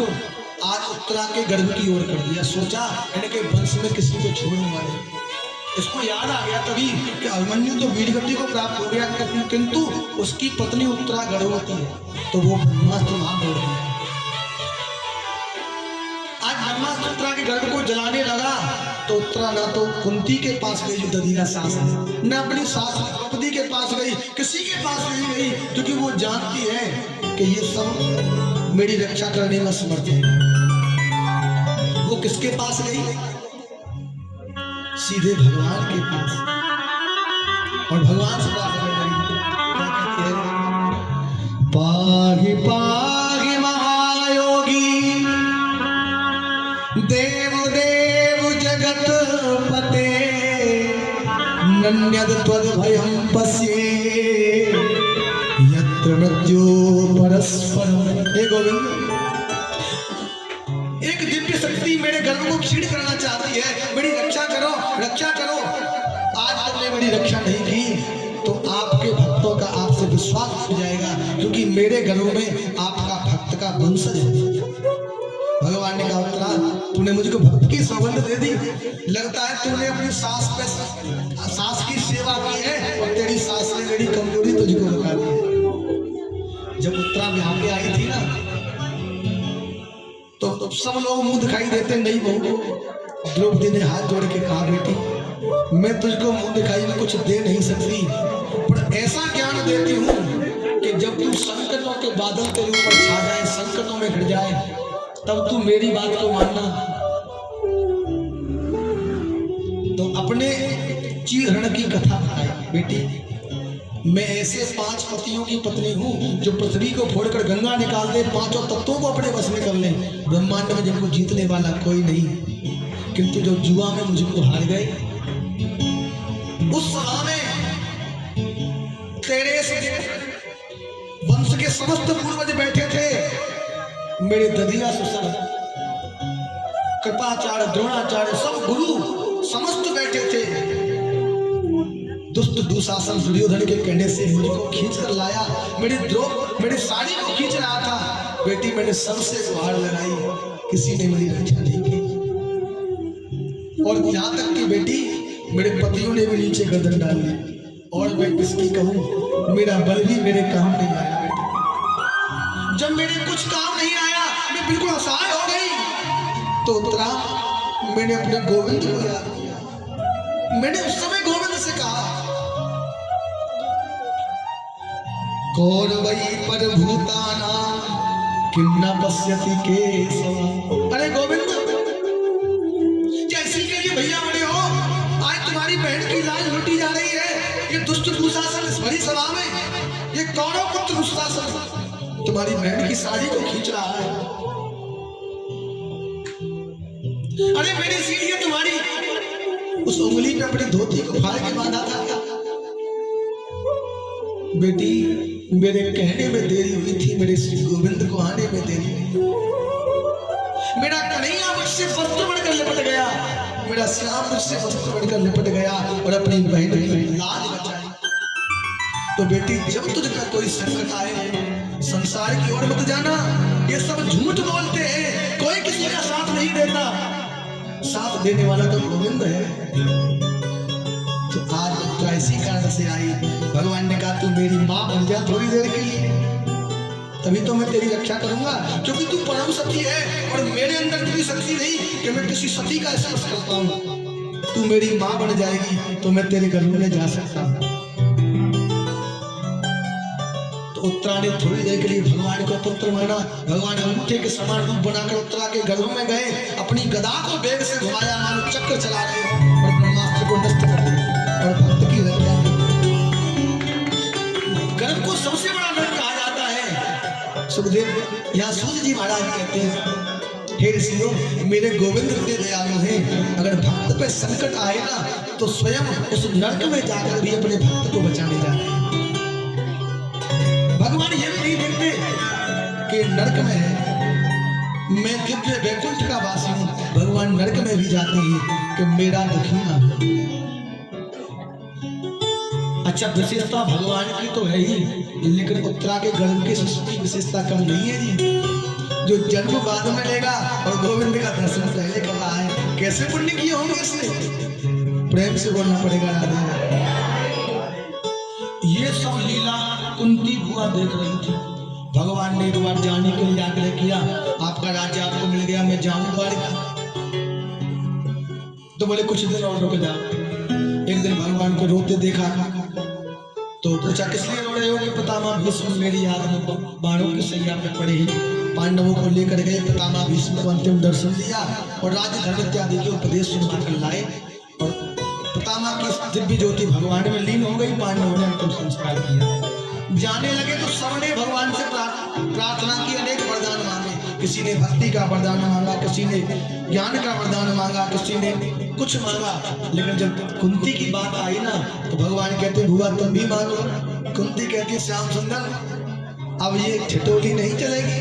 आज उत्तरा के गर्भ की ओर कर दिया। सोचा इनके वंश में किसी को छोड़ूंगा नहीं। इसको याद आ गया तभी कि अभिमन्यु तो वीरगति को प्राप्त हो गया, किंतु उसकी पत्नी उत्तरा गर्भवती है, तो वो ब्रह्मास्त्र वहां दौड़ गया। आज ब्रह्मास्त्र उत्तरा के गर्भ को जलाने लगा तो उत्तरा ना तो कुंती के पास गई जो ददीरा सास है, न अपनी सास द्रौपदी के पास गई, किसी के पास नहीं गई, क्योंकि वो जानती है कि ये सब मेरी रक्षा करने में समर्थ है। वो किसके पास गई? सीधे भगवान के पास, और भगवान से बात कर रही है, पाहि पाहि महायोगी देव देव जगत पते नन्यद त्वद भयं पश्ये यत्र मृत्यु परस्परम। हे गोविंद, एक दिव्य शक्ति मेरे गर्भ को क्षीण करना चाहती है, मेरी रक्षा करो, रक्षा करो। आज तुमने मेरी रक्षा नहीं की तो आपके भक्तों का आपसे विश्वास उठ जाएगा, क्योंकि मेरे गर्भ में आपका भक्त का वंशज है। भगवान ने कहा उत्तरा तूने मुझको भक्त की सौगंध दे दी, लगता है तूने अपनी सास की सेवा की है और तेरी सास ने मेरी कमजोरी तुझको बता दी है। जब उत्तरा यहाँ पे आई थी ना तो सब लोग मुंह दिखाई देते, नहीं बहू। द्रौपदी ने हाथ जोड़ के कहा बेटी मैं तुझको मुंह दिखाई में कुछ दे नहीं सकती, पर ऐसा ज्ञान देती हूँ कि जब तू संकटों के बादल तेरे ऊपर छा जाए, संकटों में घिर जाए, तब तू मेरी बात को मानना। तो अपने चीरहरण की कथा बताई, बेटी मैं ऐसे 5 पतियों की पत्नी हूँ जो पृथ्वी को फोड़कर गंगा निकाल दे, 5 तत्वों को अपने बस में कर ले। ब्रह्मांड में जिनको जीतने वाला कोई नहीं, किंतु जो जुआ में मुझको हार गए, उस सभा में तेरे वंश के समस्त पूर्वज बैठे थे, मेरे ददिया सुसर कृपाचार्य द्रोणाचार्य सब गुरु समस्त बैठे थे। दुष्ट दुशासन दुर्योधन के कहने से मुझको खींच कर लाया, मेरी साड़ी को खींच रहा था। बेटी मैंने सबसे गुहार लगाई, किसी ने मेरी रक्षा नहीं की, और यहाँ तक कि बेटी मेरे पतियों ने भी नीचे गर्दन डाल ली। और मैं किसकी कहूँ, मेरा बल भी मेरे काम नहीं आया। बेटी जब मेरे कुछ काम नहीं आया, मैं बिल्कुल असहाय हो गई, तो उत्तरा मैंने अपने गोविंद को याद किया। मैंने उस समय गोविंद से कहा कौरवै पर भूताना किम न पश्यति केशव। अरे गोविंद जैसी के लिए भैया बड़े हो, आज तुम्हारी बहन की लाज लुटी कौरव पुत्र दुशासन तुम्हारी बहन की साड़ी को खींच रहा है। अरे मेरी सीढ़ी तुम्हारी उस उंगली पे अपनी धोती को फाड़ के बांधा था। बेटी मेरे कहने में देरी हुई थी, मेरे श्री गोविंद को आने में देरी हुई। मेरा कन्हैया मुझसे वस्त्र बनकर लिपट गया, मेरा श्याम मुझसे वस्त्र बनकर लिपट गया और अपनी बहन की लाज बचाई। तो बेटी जब तुझका कोई संकट आए संसार की ओर मत जाना, ये सब झूठ बोलते हैं, कोई किसी का साथ नहीं देता, साथ देने वाला तो गोविंद है। तो आज तो इसी कारण से आई, भगवान ने कहा तू मेरी माँ बन जा थोड़ी देर के लिए, तभी तो मैं तेरी रक्षा करूंगा, क्योंकि तू परम सती है और मेरे अंदर तेरी शक्ति नहीं कि मैं किसी सती का स्पर्श कर पाऊं। तू मेरी माँ बन जाएगी तो मैं तेरे गर्भ में जा सकता हूं। तो उत्तरा ने थोड़ी देर के लिए भगवान को पुत्र माना। भगवान अंगूठे के समान रूप बनाकर उत्तरा के गर्भ में गए, अपनी गदा को वेग से घुमाया, मानो चक्र चला रहे और ब्रह्मास्त्र को नष्ट कर दिया और भक्त की हत्या की। गर्भ को सबसे बड़ा नरक कहा जाता है। सुखदेव यहाँ सूर्य जी महाराज कहते हैं, हे ऋषियों मेरे गोविंद इतने दयालु हैं, अगर भक्त पे संकट आए ना तो स्वयं उस नरक में जाकर भी अपने भक्त को बचाने जा रहे हैं। भगवान ये भी नहीं देखते कि नरक में है मैं दिव्य वैकुंठ का वासी हूं, भगवान नरक में भी जाते हैं कि मेरा दुखी ना हो। अच्छा विशेषता भगवान की तो है ही, लेकिन उत्तरा के गर्भ की सृष्टि विशेषता कम नहीं है जी। जो जन्म बाद में लेगा और गोविंद का दर्शन पहले कर रहा है, कैसे पुण्य किए होंगे इसने, प्रेम से बोलना पड़ेगा राधे। ये सब लीला कुंती बुआ देख रही थी। भगवान ने एक बार जाने के लिए आग्रह किया, आपका राज्य आपको मिल गया, मैं जाऊं द्वारिका। तो बोले कुछ दिन और रुक जाओ। एक दिन भगवान को रोते देखा तो पूछा किस लिए रो रहे हो? पितामह भीष्म मेरी याद में बाणों की सैया पे पड़े हैं। पांडवों को लेकर गए, पितामह भीष्म को अंतिम दर्शन दिया और राज्य धर्म इत्यादि के उपदेश सुनवा कर लाए और पितामह की दिव्य ज्योति भगवान में लीन हो गई। पांडवों ने अंतिम संस्कार किया। जाने लगे तो सबने भगवान से प्रार्थना की, अनेक वरदान मांगे। किसी ने भक्ति का वरदान मांगा, किसी ने ज्ञान का वरदान मांगा, किसी ने कुछ मांगा। लेकिन जब कुंती की बात आई ना तो भगवान कहते बुआ तुम भी मांगो। कुंती कहती श्याम सुंदर अब ये ठिठोली नहीं चलेगी,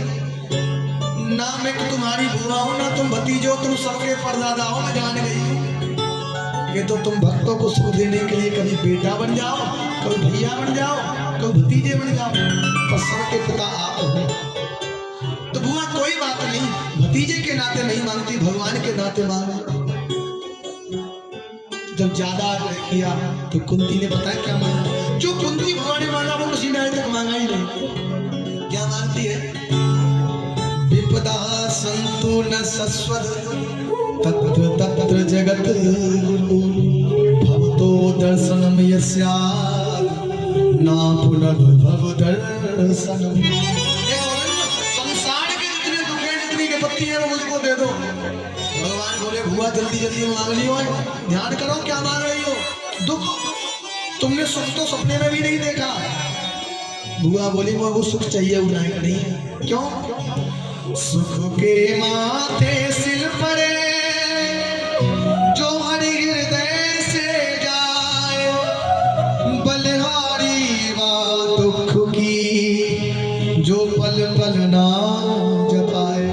ना मैं तुम्हारी बुआ हूं ना तुम भतीजो, तुम सबके परदादा हो, मैं जान गई हूं। ये तो तुम भक्तों को सुख देने के लिए कभी बेटा बन जाओ, कभी भैया बन जाओ, कभी भतीजे बन जाओ, पर सबके पिता आप हो। तो बुआ कोई बात नहीं, भतीजे के नाते नहीं मांगती, भगवान के नाते मांगो। जब ज्यादा आग्रह किया तो कुंती ने बताया क्या मांगा। जो कुंती भगवान ने मांगा वो किसी ने आज तक मांगा ही नहीं। क्या मांगती है? विपदा संतु न सस्वद तत्र तत्र जगत गुरु भवतो दर्शनम यस्या ना पुनर्भव दर्शनम। संसार के जितने दुख हैं, जितनी विपत्ति है वो मुझको दे दो। भगवान बोले बुआ जल्दी जल्दी मांग लियो, ध्यान करो क्या मांग रही हो। दुख तुमने सुख तो सपने में भी नहीं देखा। बुआ बोली वो सुख चाहिए उन्हें नहीं। क्यों? सुख के माथे सिल पड़े जो हरि हृदय से जाए, बलिहारी वा दुख की जो पल पल ना जपाए।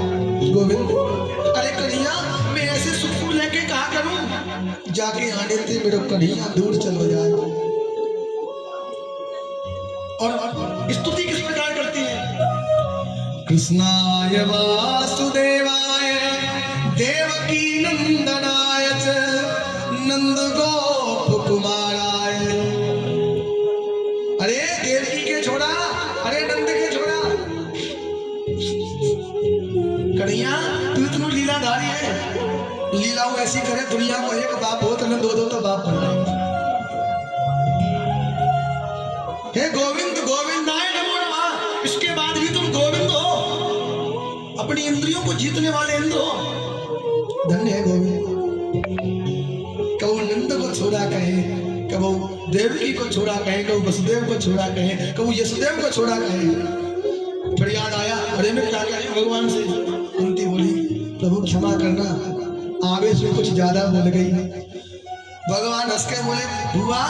गोविंद अरे कन्हैया मैं ऐसे सुख लेके कहा करूं, जाके आने से मेरे कन्हैया दूर चलो जाए। और स्तुति किस प्रकार करती है? कृष्णाय वासुदेवाय देवकी नंदनाय च नंद गोप कुमाराय। अरे देवकी के छोड़ा, अरे नंद के छोड़ा। कन्हैया तू इतना लीलाधारी है, लीला वो ऐसी करे दुनिया को एक बाप हो तो दो दो तो बाप बन रहे। हे गोविंद गोविंदाय नमो नमः, इसके बाद भी तुम गोविंद हो, अपनी इंद्रियों को जीतने वाले इंद्र हो। धन्य है गोविंद। कबो नंद को छोड़ा कहे, कबो देवकी को छोड़ा कहे, कभी वसुदेव को छोड़ा कहे, कभी यशुदेव को छोड़ा कहे। फिर याद आया, अरे मैं क्या कहें भगवान से। कुंती बोली, प्रभु क्षमा करना, आवेश में कुछ ज्यादा बोल गई। भगवान हंस के बोले, बुआ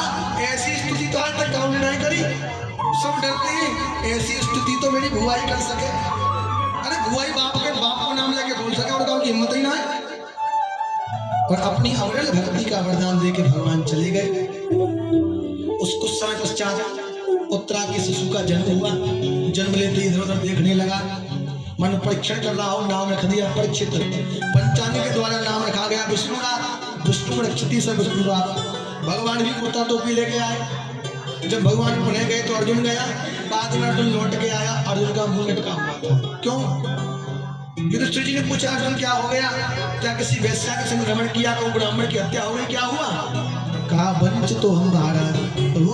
ऐसी स्तुति तो आज तक कौन नहीं करी, सब डरते हैं, ऐसी स्तुति तो मेरी बुआ ही कर सके। अरे बुआ ही बाप को नाम लेके बोल सके, और गाँव की हिम्मत ही ना है। और अपनी अविरल भक्ति का वरदान देके भगवान चले गए। उस कुछ समय पश्चात उत्तरा के शिशु का जन्म हुआ। जन्म लेते इधर उधर देखने लगा, मन परीक्षण कर रहा हो, नाम रख दिया परीक्षित। पंचांग के द्वारा नाम रखा गया विष्णु का, विष्णु रक्षिति से विष्णु का। भगवान भी कुर्ता टोपी लेके आए। जब भगवान पुणे गए तो अर्जुन गया, बाद में अर्जुन लौट के आया, अर्जुन का मुंह लटका हुआ था। क्यों? युधिष्ठिर जी ने पूछा, अर्जुन क्या हो गया, क्या किसी वेश्या के संग भ्रमण किया, को ब्राह्मण की हत्या हो गई, क्या हुआ? कहा, वंच तो हम प्रभु,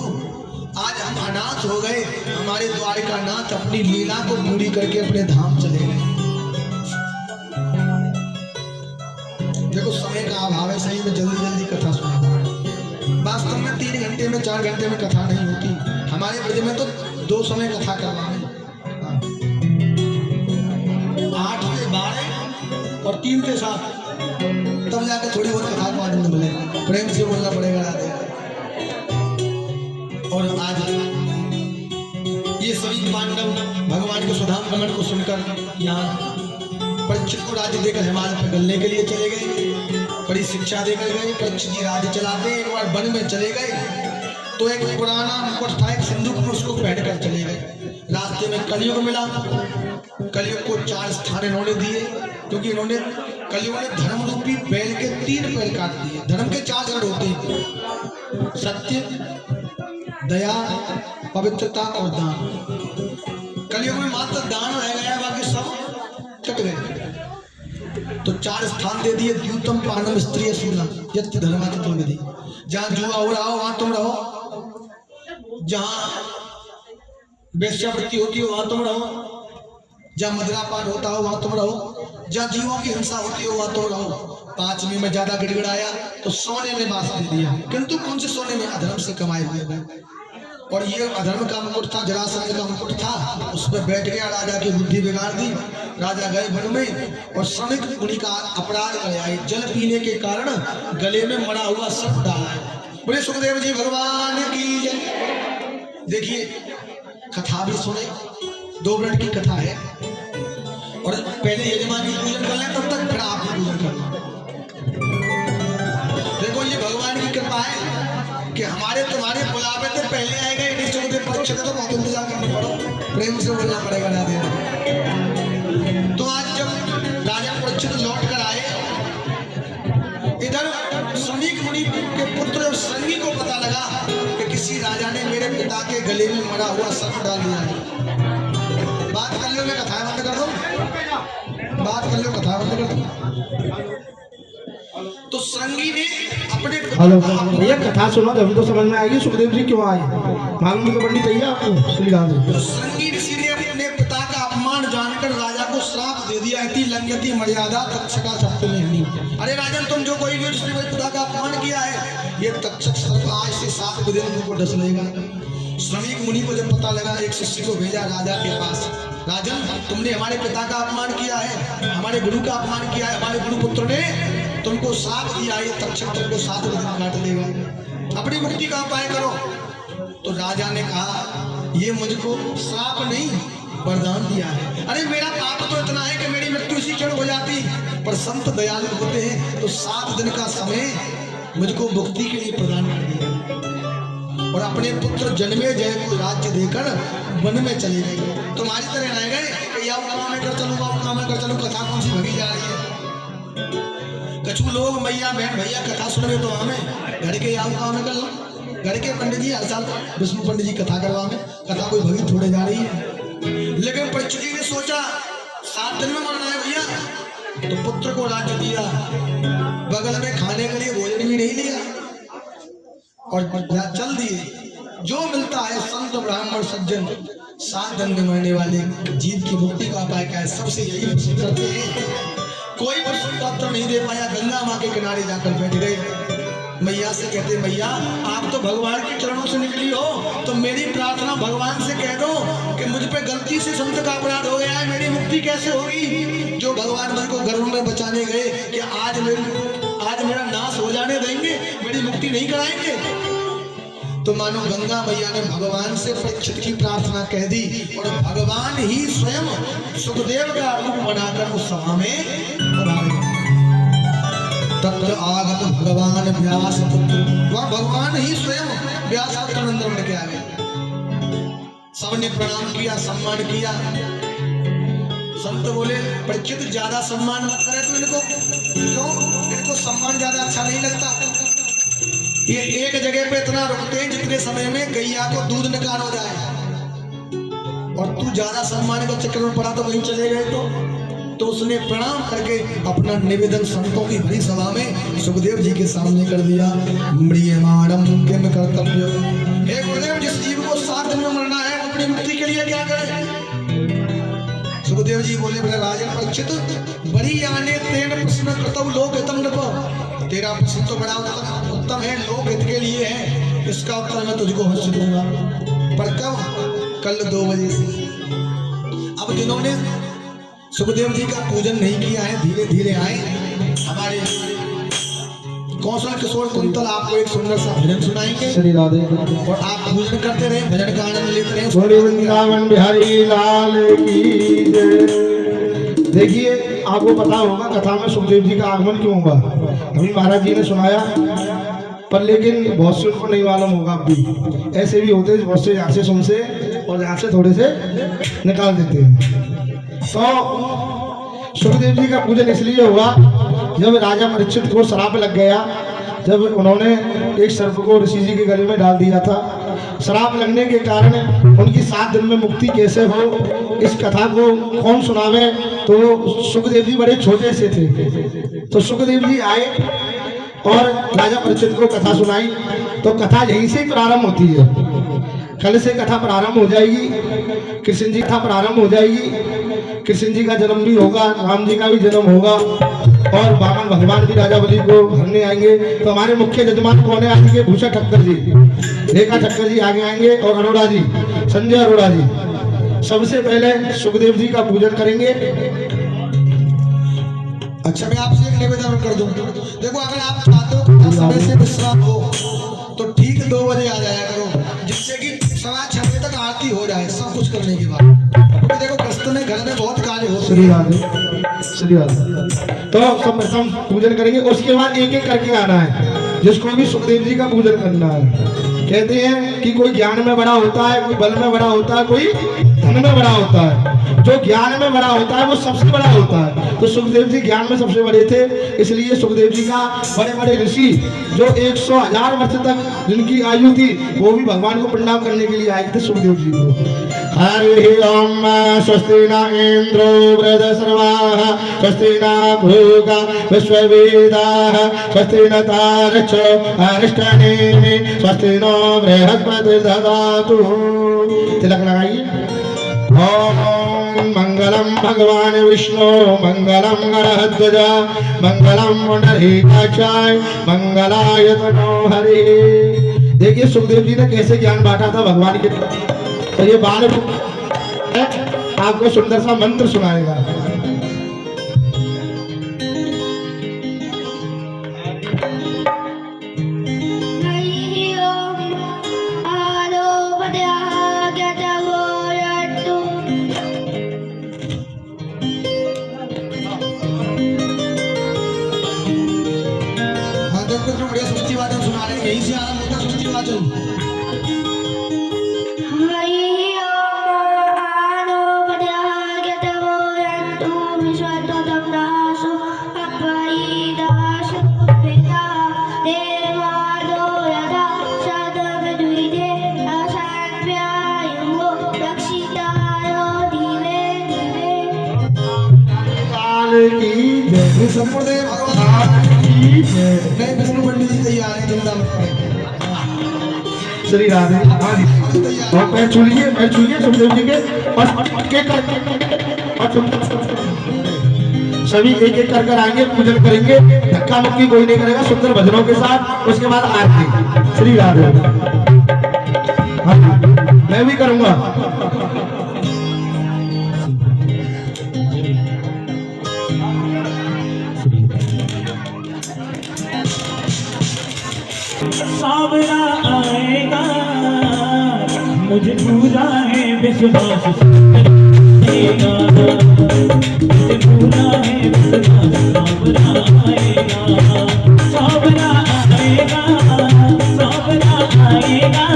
आज हम अनाथ हो गए, हमारे द्वारिका नाथ अपनी लीला को पूरी करके अपने धाम चले गए। देखो समय का अभाव है, सही में जल्दी जल्दी कथा सुना। वास्तव में 3 घंटे में 4 घंटे में कथा नहीं होती। हमारे ब्रज में तो 2 समय कथा करवाएं, 8 से 12 और 3 से 7, तब जाकर थोड़ी बहुत कथा को आनंद मिले। प्रेम से बोलना पड़ेगा राधे। और आज ये सभी पांडव भगवान के सुधाम कमंड को सुनकर यहाँ परीक्षित को राज्य देकर हिमालय पर गलने के लिए चले गए। बड़ी शिक्षा देकर गए। परीक्षित जी राज्य चलाते एक बार वन में चले गए तो एक पुराना मुकुट था, एक सिंदूक में उसको पहन कर चले गए। रास्ते में कलयुग मिला। कलयुग को 4 स्थान इन्होंने दिए, क्योंकि इन्होंने कलयुग ने धर्म रूपी बैल के 3 पैर काट दिए। धर्म के 4 जड़ होते हैं, सत्य, दया, पवित्रता और दान। कलयुग में मात्र दान रह गया, बाकी सब कट गए। तो 4 स्थान दे दिए। द्यूतम पानम स्त्रिय शूला यत्ति धर्माच तुम विधि। जहाँ जुआ हो रहा हो वहां तुम रहो, जहाँ वेश्यावृत्ति होती हो वहां तुम रहो, जहाँ मदिरापान होता हो वहां तुम रहो, जहाँ जीवों की हिंसा होती हो वहां तुम रहो। 5वें में ज्यादा गिड़गिड़ाया तो सोने में बांस दे दिया, किंतु कौन से सोने में? अधर्म से कमाए हुए। और ये अधर्म का मुकुट था, जरासंध का मुकुट था, उस पर बैठ गया, राजा की बुद्धि बिगाड़ दी। राजा गए वन में और श्रमिक मुनि का अपराध कर आए। जल पीने के कारण गले में मरा हुआ सर्प डाला। बोले सुखदेव जी भगवान की जय। देखिए कथा भी सुने, 2 मिनट की कथा है। और पहले यजमान की पूजन कर लें, तब तक फिर आप पूजन करना। देखो ये भगवान की कृपा है कि हमारे तुम्हारे बुलावे से पहले आए गए। नहीं सुखदेव परीक्षित तो बहुत इंतजार करना पड़ो, प्रेम से बोलना पड़ेगा राधे। तो आज जब राजा परीक्षित लौट कर आए, इधर समीक मुनि के पुत्र संगी को पता लगा कि किसी राजा ने मेरे पिता के गले में मरा हुआ सर्प डाल दिया है। बात कर लो, मैं कथा बंद कर दो, बात कर लो, कथा बंद कर दो। तो संगी ने अपने भैया कथा सुनो तभी तो समझ में आएगी सुखदेव जी क्यों आए। मालूम तो पंडित भैया आपको श्री राम। तो संगी ऋषि ने अपने पिता का अपमान जानकर राजा को श्राप दे दिया। इति लंघयति मर्यादा तक्षका सप्तमी। अरे राजन तुम जो कोई भी जिसने मेरे पिता का अपमान किया है, ये तक्षक सर्प आज से 7 दिन तुमको डस लेगा। श्रमिक मुनि को जब पता लगा, एक शिष्य को भेजा राजा के पास, राजन तुमने हमारे पिता का अपमान किया है, हमारे गुरु का अपमान किया है, हमारे गुरु पुत्र ने तुमको श्राप दिया, ये तक्षक तुमको 7 दिन काट देगा, अपनी मुक्ति का उपाय करो। तो राजा ने कहा ये मुझको श्राप नहीं वरदान दिया है। अरे मेरा पाप तो इतना है कि मेरी मृत्यु इसी क्षण हो जाती, पर संत दयालु होते हैं तो 7 दिन का समय मुझको मुक्ति के लिए प्रदान कर दिया। और अपने पुत्र जन्मे जय को राज्य देकर वन में चले गए। तुम्हारी तरह रह गए कि या गाँव में कर चलूँ, गाँव में कर चलूँ, कथा कौन सी भगी जा रही है। कछु लोग मैया बहन भैया कथा सुन रहे तो हमें घर के आओ गाँव में कर लो। घर के पंडित जी हर साल विष्णु पंडित जी कथा करवा में, कथा कोई भगी थोड़े जा रही है। लेकिन परीक्षित जी ने सोचा 7 दिन में मरना है भैया, तो पुत्र को राज्य दिया, बगल में खाने के लिए भोजन भी नहीं लिया और चल दिए। जो मिलता है संत ब्राह्मण सज्जन 7 दिन में मरने वाले जीव की मुक्ति का उपाय क्या है, सबसे यही करते हैं। कोई पशु पत्र नहीं दे पाया, गंगा माँ के किनारे जाकर बैठ गए। मैया से कहते मैया आप तो भगवान के चरणों से निकली हो, तो मेरी प्रार्थना भगवान से कह दो कि मुझ पे गलती से संत का अपराध हो गया है, मेरी मुक्ति कैसे होगी। जो भगवान मुझको गर्भ में बचाने गए कि आज मेरा नाश हो जाने देंगे, मेरी मुक्ति नहीं कराएंगे। तो मानो गंगा मैया ने भगवान से परीक्षित की प्रार्थना कह दी और भगवान ही स्वयं सुखदेव का रूप बनाकर उस सभा में उतार गए। तत्र आगत भगवान व्यास पुत्र, वह भगवान ही स्वयं व्यास पुत्र नंदन बन के आ गए। सबने प्रणाम किया, सम्मान किया। संत बोले परीक्षित ज्यादा सम्मान मत करे तो इनको, क्यों? इनको सम्मान ज्यादा अच्छा नहीं लगता। ये एक जगह पे इतना रुकते हैं जितने समय में गैया को दूध निकाल हो जाए, और तू ज्यादा सम्मान के चक्कर में पड़ा तो वहीं चले गए। तो उसने प्रणाम करके अपना निवेदन संतों की भरी सभा में सुखदेव जी के सामने कर दिया। म्रियमाणम किम कर्तव्य, हे गुरुदेव, जिस जीव को 7 दिन में मरना है अपनी मुक्ति के लिए क्या करे। सुखदेव जी बोले बोले राजन परीक्षित, बड़ी आने तेन प्रश्न कृतौ लोक हितम नृप, तेरा प्रश्न तो बड़ा उत्तम है, लोक हित के लिए है, इसका उत्तर मैं तुझको अवश्य दूंगा। पर कब? कल 2 बजे से। अब जिन्होंने सुखदेव जी का पूजन नहीं किया है, धीरे धीरे आए। हमारे कौशल किशोर कुंतल आपको एक सुंदर सा भजन सुनाएंगे श्री राधे। और आप पूजन करते रहे, भजन का आनंद लेते रहे। बोले वृंदावन बिहारी लाल की जय। देखिए आपको पता होगा कथा में सुखदेव जी का आगमन क्यों हुआ, अभी महाराज जी ने सुनाया, पर लेकिन बहुत से उनको नहीं मालूम होगा। अभी ऐसे भी होते हैं बहुत से यहाँ से सुनते और यहाँ से थोड़े से निकाल देते हैं। तो सुखदेव जी का पूजन इसलिए हुआ जब राजा परीक्षित को श्राप लग गया, जब उन्होंने एक सर्प को ऋषि जी के गले में डाल दिया था। श्राप लगने के कारण उनकी 7 दिन में मुक्ति कैसे हो, इस कथा को कौन सुनावे। तो सुखदेव जी बड़े छोटे से थे, तो सुखदेव जी आए और राजा परीक्षित को कथा सुनाई। तो कथा यहीं से प्रारंभ होती है, कल से कथा प्रारंभ हो जाएगी, कृष्ण जी कथा प्रारंभ हो जाएगी। कृष्ण जी का जन्म भी होगा, राम जी का भी जन्म होगा, और वामन भगवान भी राजा बलि को भरने आएंगे। तो हमारे मुख्य जजमान कौन है आज के? भूषण ठक्कर जी, रेखा ठक्कर जी आगे आएंगे, और अरोड़ा जी, संजय अरोड़ा जी। सबसे पहले सुखदेव जी का पूजन करेंगे। अच्छा, मैं आपसे एक निवेदन कर दूं, देखो अगर आप चाहते हो समय से विश्राम हो तो ठीक 2 बजे आ जाया करो, जिससे कि 6:15 बजे तक आरती हो जाए सब कुछ करने के बाद। क्योंकि देखो गृहस्थ में घर में बहुत कार्य होते श्री राधे, श्री राधे। तो सब प्रथम पूजन करेंगे, उसके बाद एक एक करके आना है, जिसको भी सुखदेव जी का पूजन करना है। कहते हैं कि कोई ज्ञान में बड़ा होता है, कोई बल में बड़ा होता है, कोई धन में बड़ा होता है। जो ज्ञान में बड़ा होता है वो सबसे बड़ा होता है। तो सुखदेव जी ज्ञान में सबसे बड़े थे, इसलिए सुखदेव जी का बड़े बड़े ऋषि जो 100,000 वर्ष तक जिनकी आयु थी वो भी भगवान को प्रणाम करने के लिए आए थे सुखदेव जी को। हरि ओम स्वस्ति न इंद्रो वृद्धश्रवाः स्वस्ति न भूगा विश्ववेदाः स्वस्ति न तारक्षो अरिष्टनेमि स्वस्ति नो बृहस्पति ददातु। तिलक लगाइए। ओम मंगलम भगवान विष्णु मंगलम गणध्वज मंगलम पुंडरीकाक्षाय मंगलाय तनो हरि। देखिए सुखदेव जी ने कैसे ज्ञान बांटा था भगवान के। तो ये बाल आपको सुंदर सा मंत्र सुनाएगा। यही से आरंभ होता सृष्टि वाचन। संपूर्ण भगवान की जय। मैं विष्णु पंडित जी तैयार है जिंदा श्री राधे। और पैर छूलिए सुखदेव जी के और सभी एक एक कर आएंगे, पूजन करेंगे, धक्का मुक्की कोई नहीं करेगा, सुंदर भजनों के साथ। उसके बाद आरती। श्री राधे। हाँ, मैं भी करूंगा। सावरा आएगा, मुझे पूरा है विश्वास, आएगा, मुझे पूरा है विश्वास, सावरा आएगा, सावरा आएगा,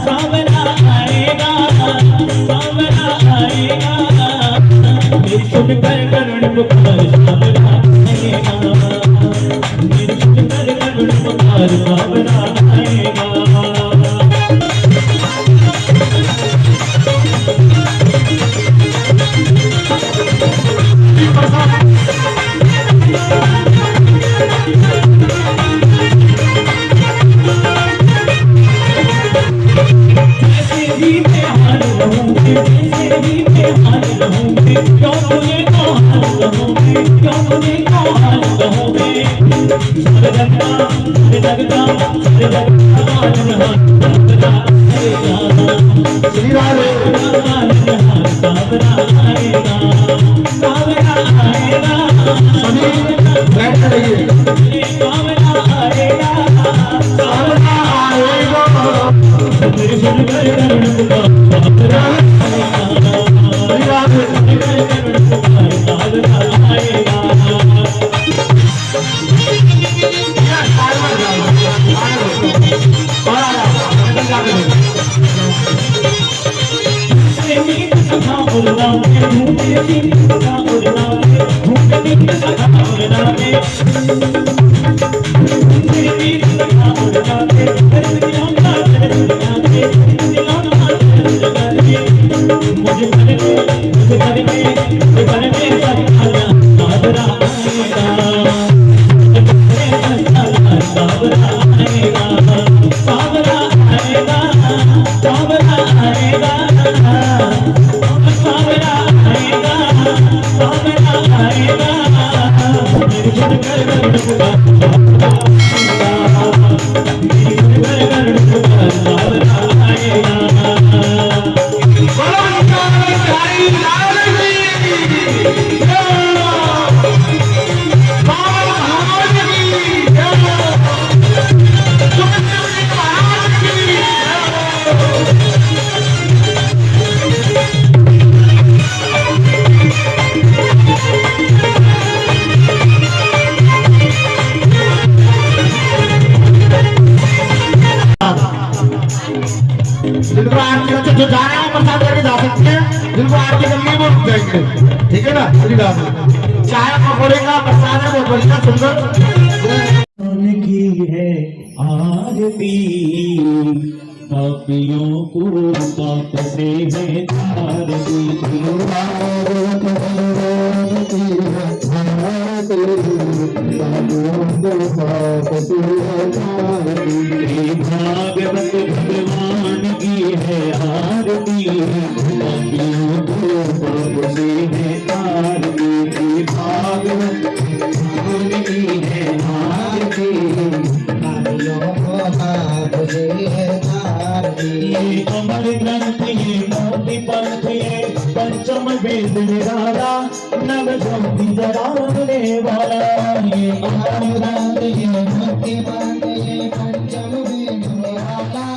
सावरा आएगा, सावरा आएगा, मेरी सुनकर करुण पुकार सावरा आएगा, मेरी सुनकर करुण पुकार सावरा आएगा। जिनको आरती जो जा रहे हैं प्रसाद लेके जा सकते हैं, जिनको आरती करनी है वो रुक जाएंगे, ठीक है ना। श्री राधे। चाय पकौड़े का प्रसाद है बहुत बढ़िया सुंदर की है आरती, पापियों को पाप से है तारती, भागवत भगवान की है आरती, पापियों को पाप से है तारती, भागवत भगवान की है आरती, ये अमर ग्रंथ ये मोती पंथ ये पंचम वेद निराला, नव ज्योति जलाने वाला, ये अमर ग्रंथ ये मोती पंथ ये पंचम वेद निराला।